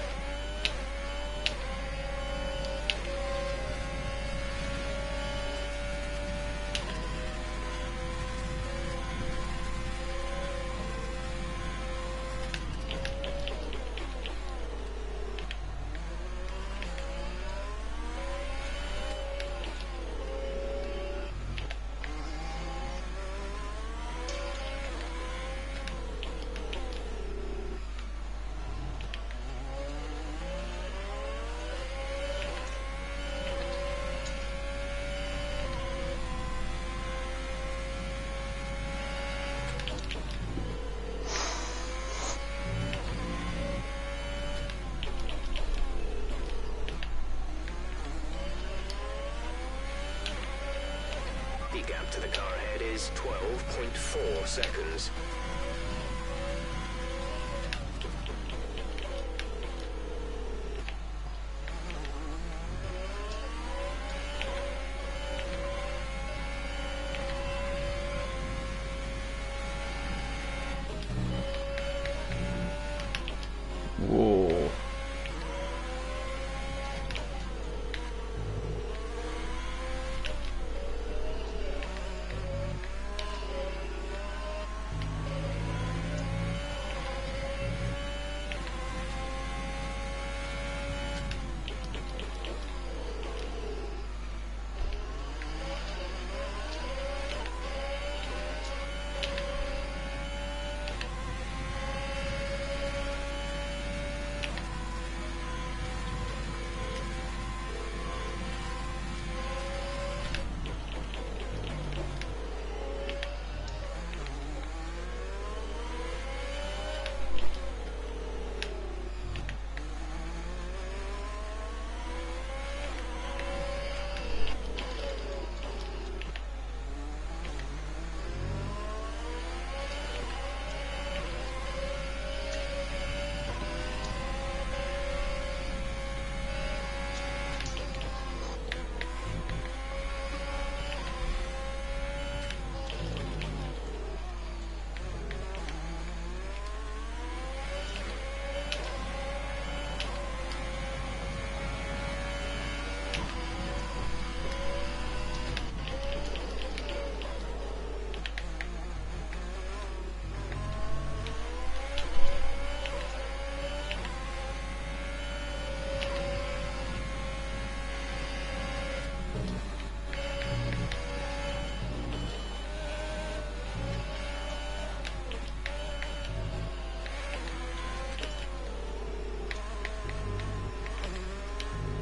gap to the car ahead is 12.4 seconds. Whoa.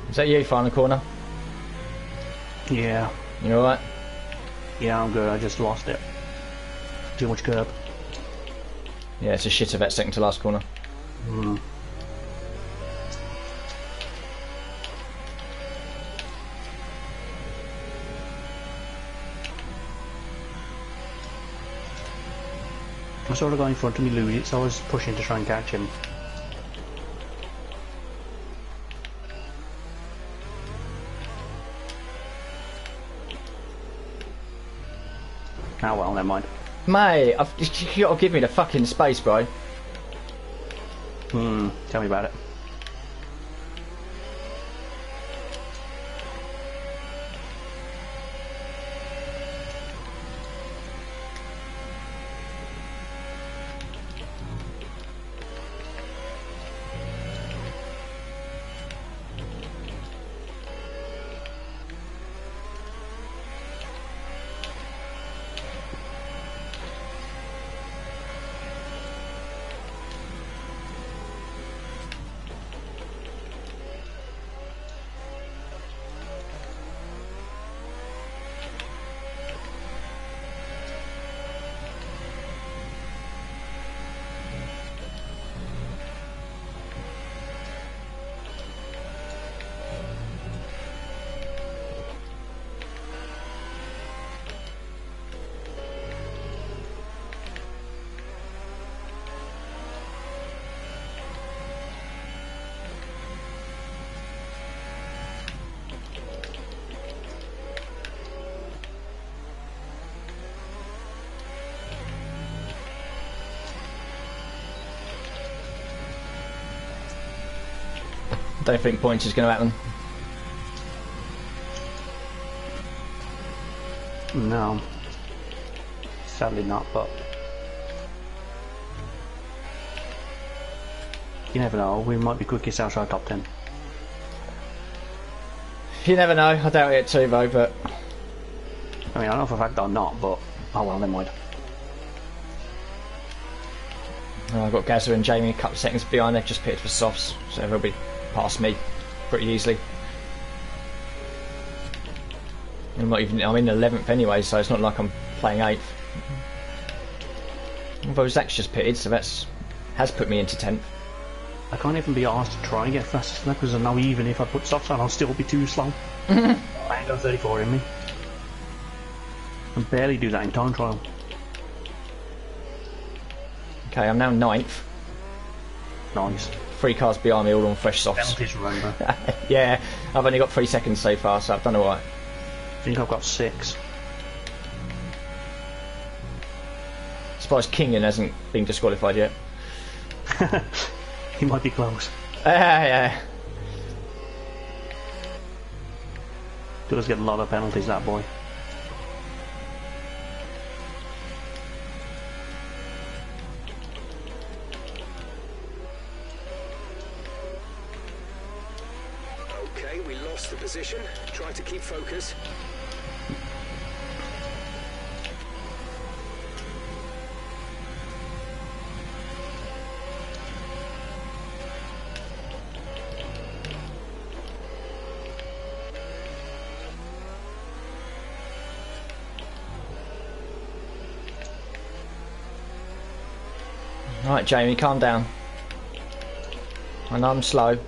Is that you, final corner? Yeah. You alright? Yeah, I'm good. I just lost it. Too much curb. Yeah, it's a shit of that second to last corner. Mm. I saw the guy in front of me lose it, so I was pushing to try and catch him. Oh well, never mind. Mate, you gotta give me the fucking space, bro. Tell me about it. Don't think points is going to happen. No. Sadly not, but... You never know, we might be quickest outside top 10. You never know, I doubt it too though, but... I mean, I don't know for a fact or not, but... Oh well, never mind. I've got Gazza and Jamie a couple of seconds behind, they've just pitted for softs, so they'll be past me pretty easily. I'm not even, I'm in 11th anyway, so it's not like I'm playing 8th. Although Zach's just pitted, so that's has put me into 10th. I can't even be asked to try and get fastest than that, because I know even if I put softs on, I'll still be too slow. I ain't got 34 in me. can barely do that in time trial. Okay, I'm now 9th. Nice. 3 cars behind me, all on fresh softs. Penalties, remember. Yeah, I've only got 3 seconds so far, so I've done alright. I think I've got 6. Surprised Kingan hasn't been disqualified yet. He might be close. Yeah. Does get a lot of penalties, that boy. Okay, we lost the position. Try to keep focus. Alright, Jamie, calm down. I know I'm slow.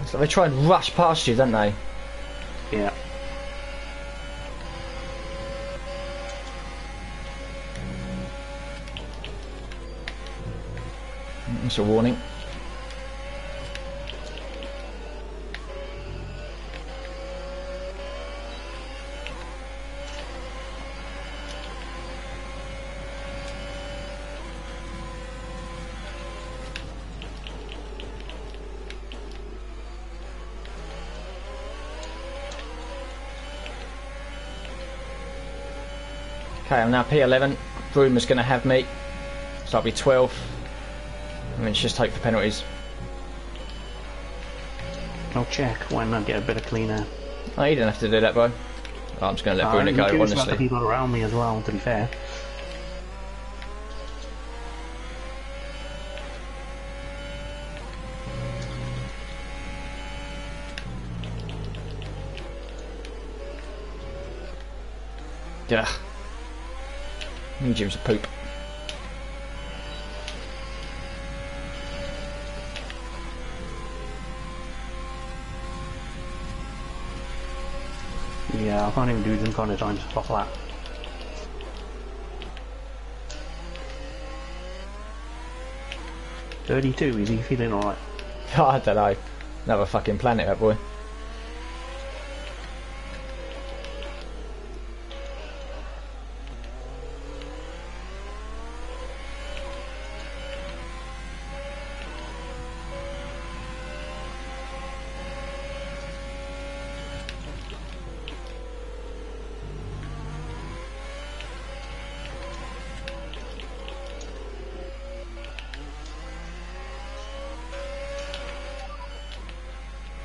So they try and rush past you, don't they? Yeah. That's a warning. Okay, I'm now P11. Broomer's going to have me. So I'll be 12th. And then just hope for penalties. I'll check when I get a bit of clean air. Oh, you didn't have to do that, bro. Oh, I'm just going to let Bruno go, I'm curious about the honestly. people around me as well, to be fair. Yeah. Medium's a poop. Yeah, I can't even do them kind of times off that. $32, is he feeling alright? I don't know. Another fucking planet, that boy.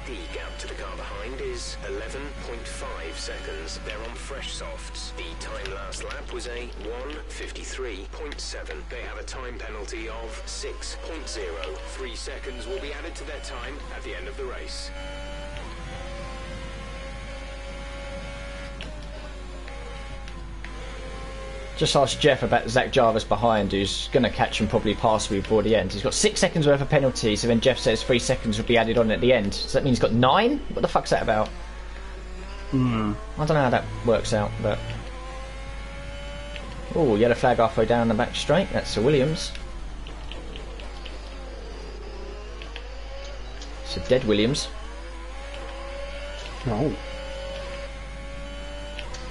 The gap to the car behind is 11.5 seconds. They're on fresh softs. The time last lap was a 1:53.7. They have a time penalty of 6.0. 3 seconds will be added to their time at the end of the race. Just ask Jeff about Zach Jarvis behind, who's going to catch him probably past me before the end. He's got 6 seconds worth of penalties, so then Jeff says 3 seconds will be added on at the end. Does that mean he's got 9? What the fuck's that about? I don't know how that works out, but... Oh, yellow flag halfway down the back straight. That's Sir Williams. It's a dead Williams. No.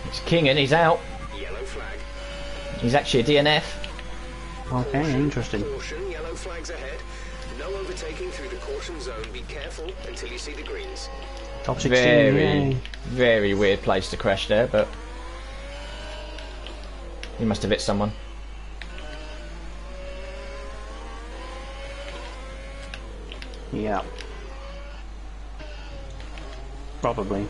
It's King and he's out. Yellow flag. He's actually a DNF. Okay, interesting. Caution, yellow flags ahead. No overtaking through the caution zone. Be careful until you see the greens. Top 16, Very, yay. very weird place to crash there, but... He must have hit someone. Yeah. Probably.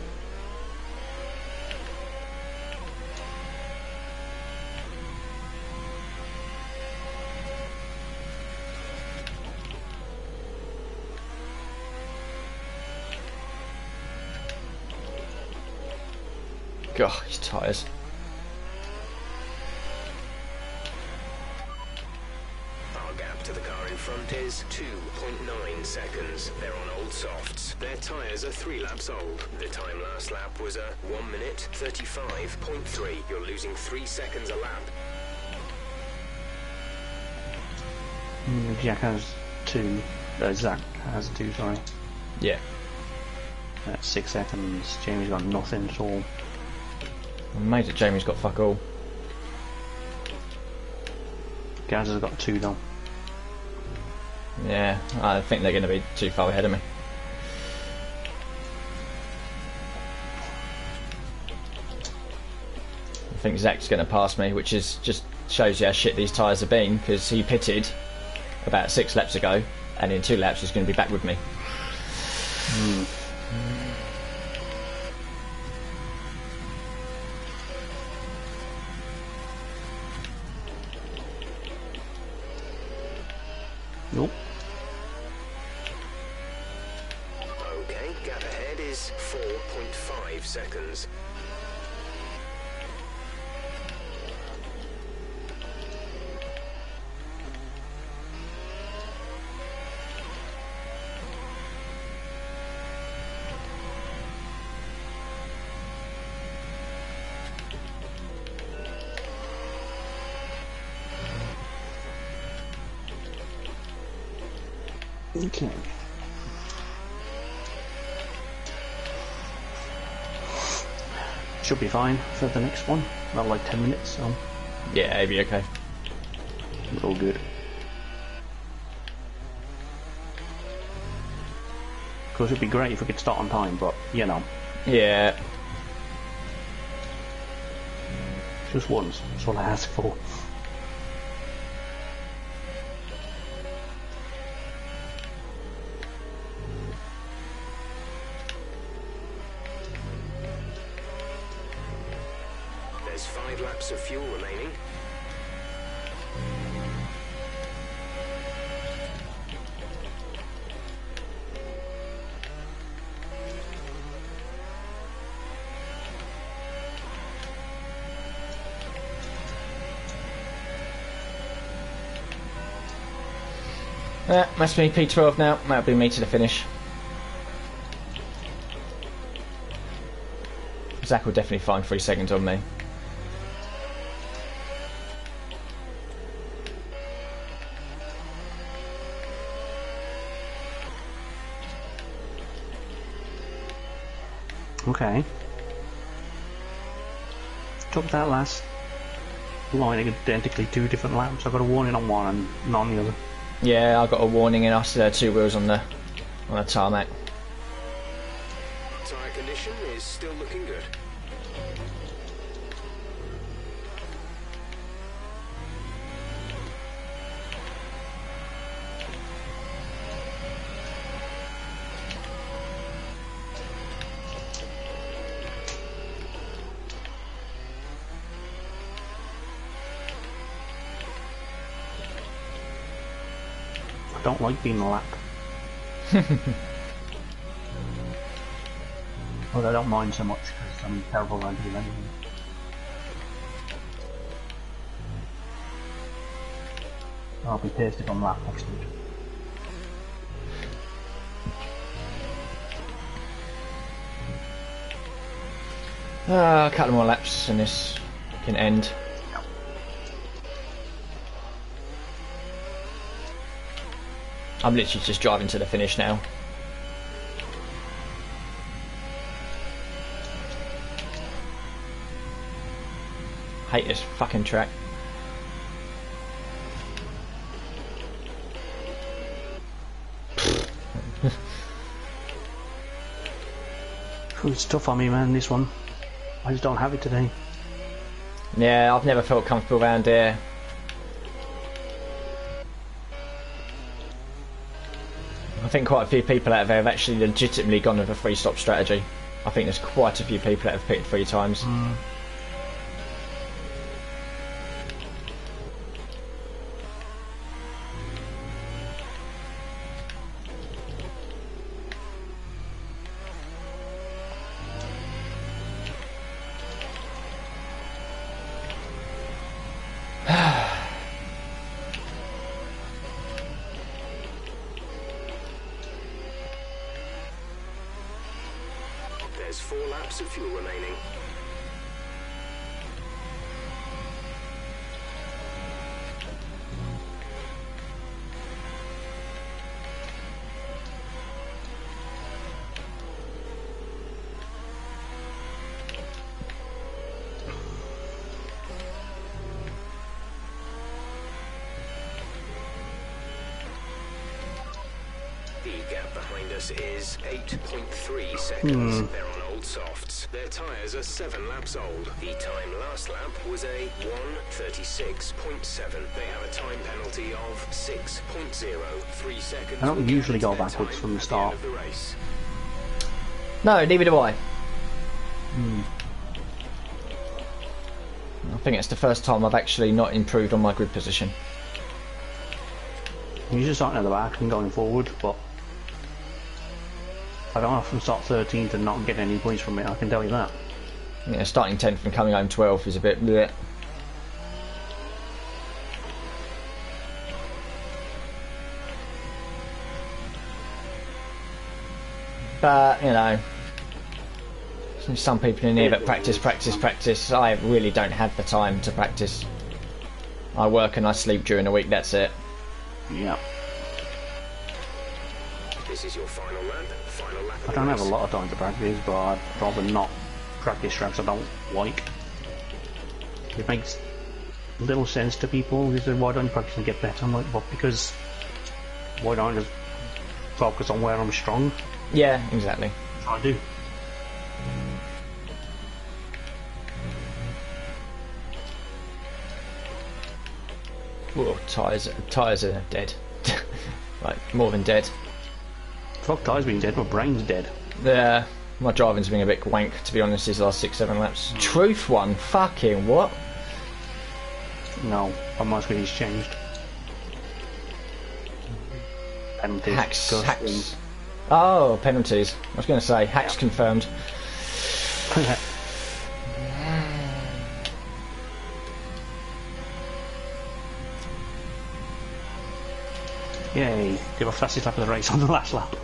God, his tyres. Our gap to the car in front is 2.9 seconds. They're on old softs. Their tyres are 3 laps old. The time last lap was a 1 minute 35.3. You're losing 3 seconds a lap. Jack has 2. Zach has 2, sorry. Yeah. That's 6 seconds. Jamie's got nothing at all. I'm amazed that Jamie's got fuck all. Gaz has got 2 though. Yeah, I think they're going to be too far ahead of me. I think Zach's going to pass me, which is just shows you how shit these tyres have been, because he pitted about 6 laps ago, and in 2 laps he's going to be back with me. Nope. Okay, gap ahead is 4.5 seconds. Okay. Should be fine for the next one. About like 10 minutes, so Yeah, it'll be okay. all good. Of course, it'd be great if we could start on time, but you know, Yeah. just once. That's all I ask for. There's 5 laps of fuel remaining. Must be P12 now. That'll be me to the finish. Zach will definitely find 3 seconds on me. Okay. Took that last line identically 2 different laps. I got a warning on one and not on the other. Yeah, I got a warning in us. 2 wheels on the tarmac. Tyre condition is still looking good. I don't like being a lap. But I don't mind so much because I'm terrible at doing anything. I'll be pissed if I'm lap next week. A couple more laps and this can end. I'm literally just driving to the finish now. Hate this fucking track. It's tough on me, man, this one. I just don't have it today. Yeah, I've never felt comfortable around here. I think quite a few people out there have actually legitimately gone with a 3-stop strategy. I think there's quite a few people that have pitted 3 times. 4 laps of fuel remaining. The gap behind us is 8.3 seconds. They're on old softs. Their tyres are 7 laps old. The time last lap was a 1:36.7. They have a time penalty of 6.03 seconds. I don't usually go backwards from the start. Of the race. No, neither do I. I think it's the first time I've actually not improved on my grid position. Usually starting at the back and going forward, but I don't often start 13th and not get any points from it, I can tell you that. Yeah, starting 10th and coming home 12th is a bit bleh. But, you know, some people in here that practice. I really don't have the time to practice. I work and I sleep during the week, that's it. Yeah. This is your final lap. Final lap. I don't have a lot of time to practice, but I'd rather not practice tracks I don't like. It makes little sense to people. They say, why don't you practice and get better? I'm like, well, because why don't I just focus on where I'm strong? Yeah, exactly. I do. Whoa, tyres are dead. Like, more than dead. Fuck tyres being dead, my brain's dead. Yeah, my driving's been a bit wank, to be honest, these last 6-7 laps. Truth one, fucking what? No, my screen's changed. Penalties. Hacks. Oh, penalties. I was going to say, hacks confirmed. Yay, did my fastest lap of the race on the last lap.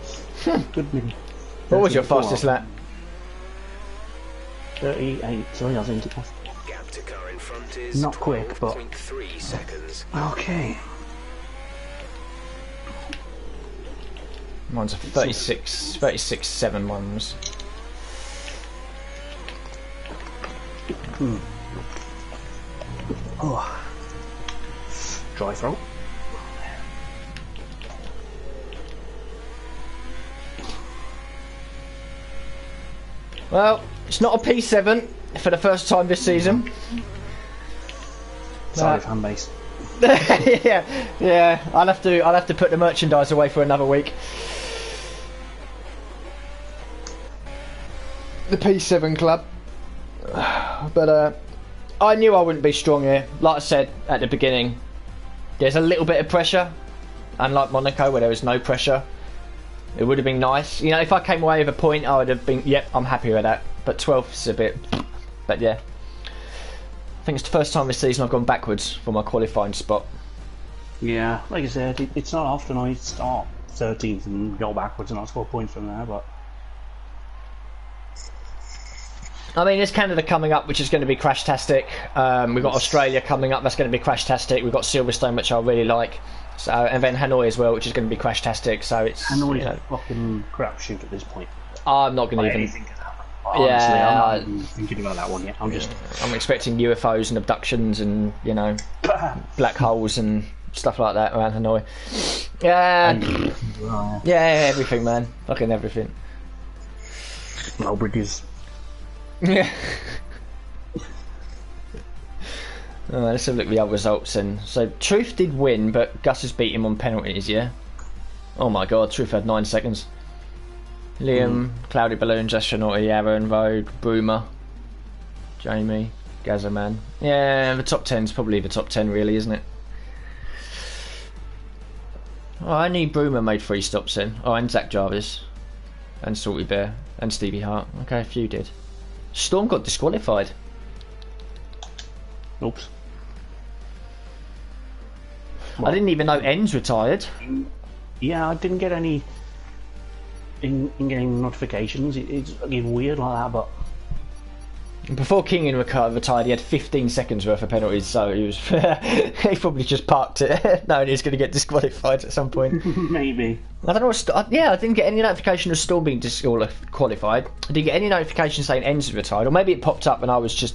Good mini. What was your fastest lap? 38, sorry, I think it was. Gap to car in front is Not quick, but 12.3 seconds. okay. Mine's a 36.7 ones. Oh. Dry throat. Well, it's not a P7 for the first time this season. Sorry, fan base. yeah. I'll have to put the merchandise away for another week. The P7 club. But I knew I wouldn't be strong here. Like I said at the beginning, there's a little bit of pressure, unlike Monaco where there was no pressure. It would have been nice, you know, if I came away with a point I would have been, yep, I'm happy with that. But 12th's a bit, but yeah, I think it's the first time this season I've gone backwards for my qualifying spot. Yeah, like I said, it's not often I start 13th and go backwards and I score points from there, but I mean, there's Canada coming up, which is going to be crash-tastic. We've got Australia coming up, that's going to be crash-tastic. We've got Silverstone, which I really like. So, and then Hanoi as well, which is going to be crash-tastic. So it's Hanoi's a fucking crapshoot at this point. I'm not going to even. Anything can happen. Honestly, Yeah, I'm not even thinking about that one yet. I'm expecting UFOs and abductions and, you know, black holes and stuff like that around Hanoi. Yeah, yeah, everything, man, fucking everything. No bridges. Yeah. Let's have a look at the other results then. So Truth did win, but Gus has beat him on penalties, yeah? Oh my god, Truth had 9 seconds. Liam, Cloudy Balloons, Astronaut, Aaron, Road, Broomer, Jamie, Gazzaman. Yeah, the top 10's probably the top 10 really, isn't it? Oh, only Broomer made 3 stops then. Oh, and Zach Jarvis. And Salty Bear. And Stevie Hart. Okay, a few did. Storm got disqualified. Oops. I didn't even know Ends retired. Yeah, I didn't get any in-game notifications. It's again weird like that, but before King retired, he had 15 seconds worth of penalties, so he was he probably just parked it, knowing he's going to get disqualified at some point. Maybe. I don't know. I didn't get any notification of Storm being disqualified. I didn't get any notification saying Enzo retired, or maybe it popped up and I was just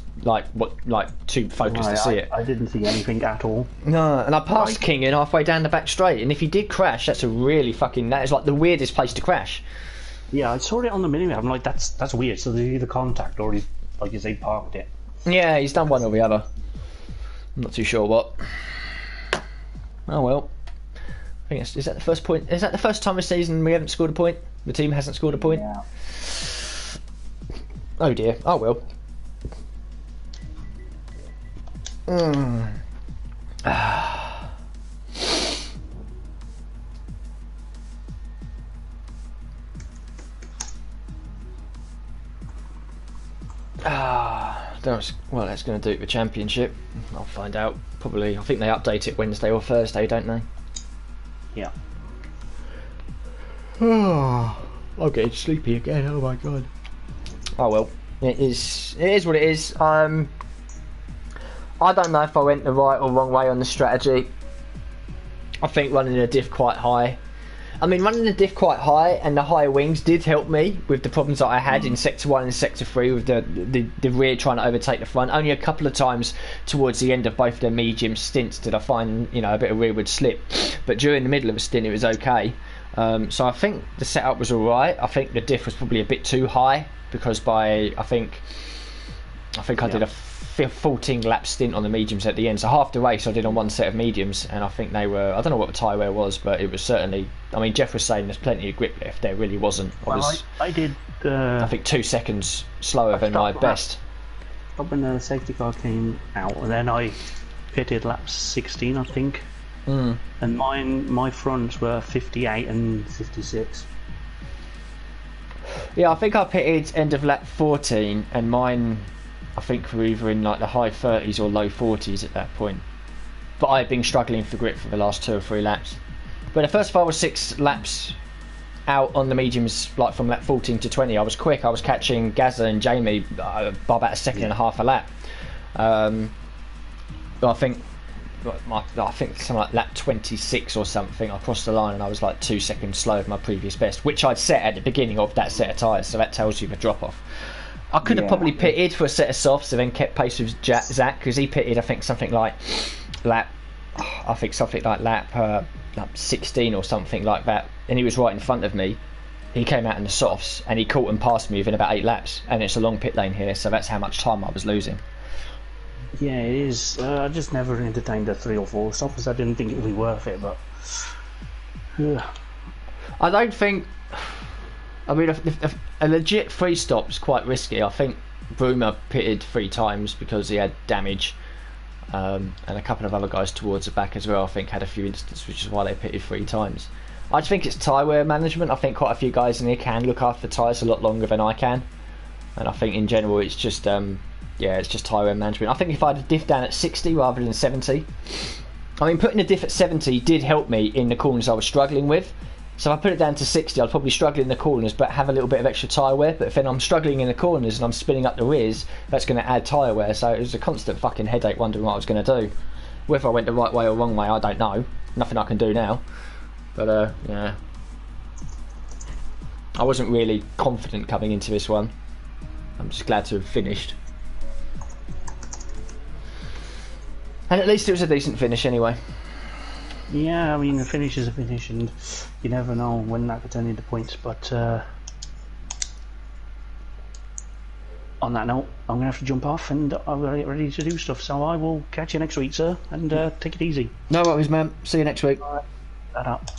too focused to see it. I didn't see anything at all. No, and I passed King in halfway down the back straight, and if he did crash, that is like the weirdest place to crash. Yeah, I saw it on the minimap. I'm like, that's weird. So there's either contact or he's, like you say, parked it. Yeah, he's done one or the other. I'm not too sure what. Oh well. I think is that the first point? Is that the first time this season we haven't scored a point? The team hasn't scored a point? Yeah. Oh dear. Oh well. Well, that's going to do it for Championship. I'll find out. Probably. I think they update it Wednesday or Thursday, don't they? Yeah. I'm getting sleepy again. Oh my god. Oh well. It is what it is. I don't know if I went the right or wrong way on the strategy. I think running the diff quite high. I mean, running the diff quite high and the higher wings did help me with the problems that I had in Sector 1 and Sector 3 with the rear trying to overtake the front. Only a couple of times towards the end of both their medium stints did I find, a bit of rearward slip. But during the middle of a stint, it was okay. So I think the setup was alright. I think the diff was probably a bit too high because I think I did a 14 lap stint on the mediums at the end, so half the race I did on one set of mediums, and I think they were, I don't know what the tyre wear was, but it was certainly, I mean, Jeff was saying there's plenty of grip left, there really wasn't. I did I think 2 seconds slower than my best. Up when the safety car came out, and then I pitted lap 16 I think, and my fronts were 58 and 56. Yeah, I think I pitted end of lap 14, and mine I think we're either in like the high 30s or low 40s at that point. But I've been struggling for grip for the last 2 or 3 laps. But the first 5 or 6 laps out on the mediums, like from lap 14 to 20, I was quick. I was catching Gazza and Jamie by about a second and a half a lap. But I think something like lap 26 or something, I crossed the line and I was like 2 seconds slower than my previous best, which I'd set at the beginning of that set of tyres, so that tells you the drop off. I could have probably pitted for a set of softs and then kept pace with Zach, because he pitted I think something like lap 16 or something like that, and he was right in front of me. He came out in the softs and he caught and passed me within about 8 laps, and it's a long pit lane here, so that's how much time I was losing. Yeah, it is. I just never entertained the 3 or 4 stoppers. I didn't think it would be worth it, but I don't think. I mean, a legit 3 stop is quite risky. I think Broomer pitted 3 times because he had damage, and a couple of other guys towards the back as well, I think, had a few instances, which is why they pitted 3 times. I just think it's tyre wear management. I think quite a few guys in here can look after tyres a lot longer than I can, and I think in general it's just it's just tyre wear management. I think if I had a diff down at 60 rather than 70, I mean, putting a diff at 70 did help me in the corners I was struggling with. So if I put it down to 60, I'd probably struggle in the corners but have a little bit of extra tyre wear. But if then I'm struggling in the corners and I'm spinning up the rears, that's going to add tyre wear. So it was a constant fucking headache wondering what I was going to do. Whether I went the right way or wrong way, I don't know. Nothing I can do now. But yeah, I wasn't really confident coming into this one. I'm just glad to have finished. And at least it was a decent finish anyway. yeah, I mean, a finish is a finish, and you never know when that could turn into points. But on that note, I'm going to have to jump off, and I've got to get ready to do stuff. So I will catch you next week, sir, and take it easy. No worries, man. See you next week. All right. That up.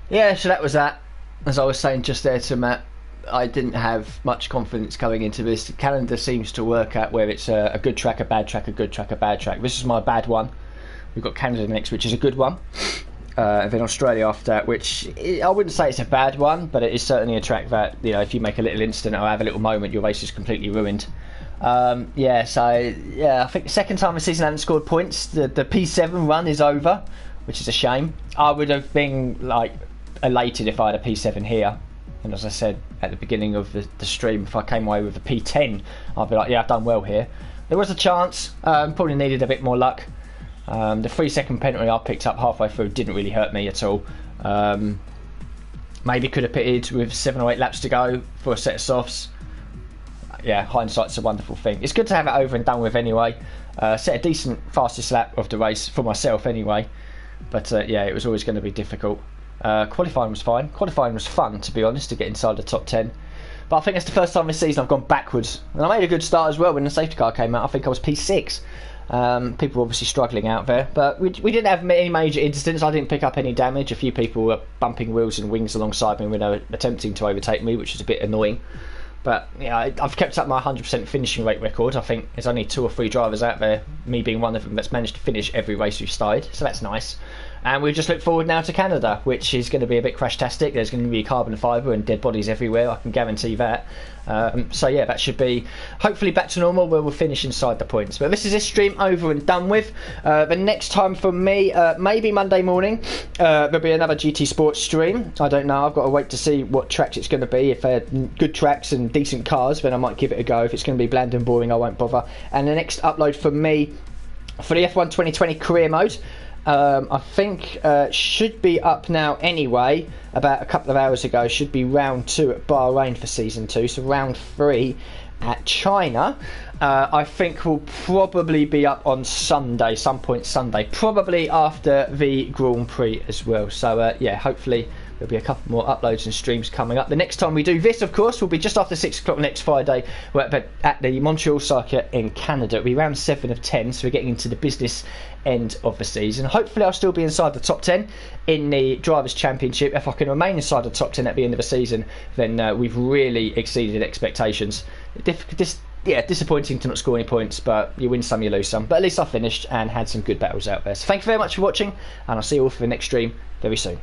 Yeah, so that was that. As I was saying just there to Matt, I didn't have much confidence going into this. The calendar seems to work out where it's a good track, a bad track, a good track, a bad track. This is my bad one. We've got Canada next, which is a good one. And then Australia after that, which I wouldn't say it's a bad one, but it is certainly a track that, you know, if you make a little incident or have a little moment, your race is completely ruined. Yeah, so yeah, I think the second time this season I haven't scored points. The P7 run is over, which is a shame. I would have been like elated if I had a P7 here, and as I said at the beginning of the stream, if I came away with a P10, I'd be like, yeah, I've done well here. There was a chance, probably needed a bit more luck. The 3-second penalty I picked up halfway through didn't really hurt me at all. Maybe could have pitted with 7 or 8 laps to go for a set of softs. Yeah, hindsight's a wonderful thing. It's good to have it over and done with anyway. Set a decent fastest lap of the race for myself anyway. But yeah, it was always going to be difficult. Qualifying was fine. Qualifying was fun, to be honest, to get inside the top 10. But I think it's the first time this season I've gone backwards. And I made a good start as well when the safety car came out. I think I was P6. People were obviously struggling out there. But we didn't have any major incidents. I didn't pick up any damage. A few people were bumping wheels and wings alongside me when they were attempting to overtake me, which was a bit annoying. But yeah, I've kept up my 100% finishing rate record. I think there's only 2 or 3 drivers out there, me being one of them, that's managed to finish every race we've started. So that's nice. And we just look forward now to Canada, which is going to be a bit crash-tastic. There's going to be carbon fibre and dead bodies everywhere, I can guarantee that. So yeah, that should be hopefully back to normal where we'll finish inside the points. But this is this stream over and done with. The next time for me, maybe Monday morning, there'll be another GTSport stream. I don't know, I've got to wait to see what tracks it's going to be. If they're good tracks and decent cars, then I might give it a go. If it's going to be bland and boring, I won't bother. And the next upload for me, for the F1 2020 career mode, I think should be up now anyway. About a couple of hours ago, should be round 2 at Bahrain for season 2, so round 3 at China. I think will probably be up on Sunday, some point Sunday, probably after the Grand Prix as well. So yeah, hopefully there'll be a couple more uploads and streams coming up. The next time we do this, of course, will be just after 6 o'clock next Friday. We're at the Montreal circuit in Canada. It'll be round 7 of 10, so we're getting into the business end of the season. Hopefully I'll still be inside the top 10 in the Drivers' Championship. If I can remain inside the top 10 at the end of the season, then we've really exceeded expectations. Disappointing to not score any points, but you win some, you lose some. But at least I finished and had some good battles out there. So thank you very much for watching, and I'll see you all for the next stream very soon.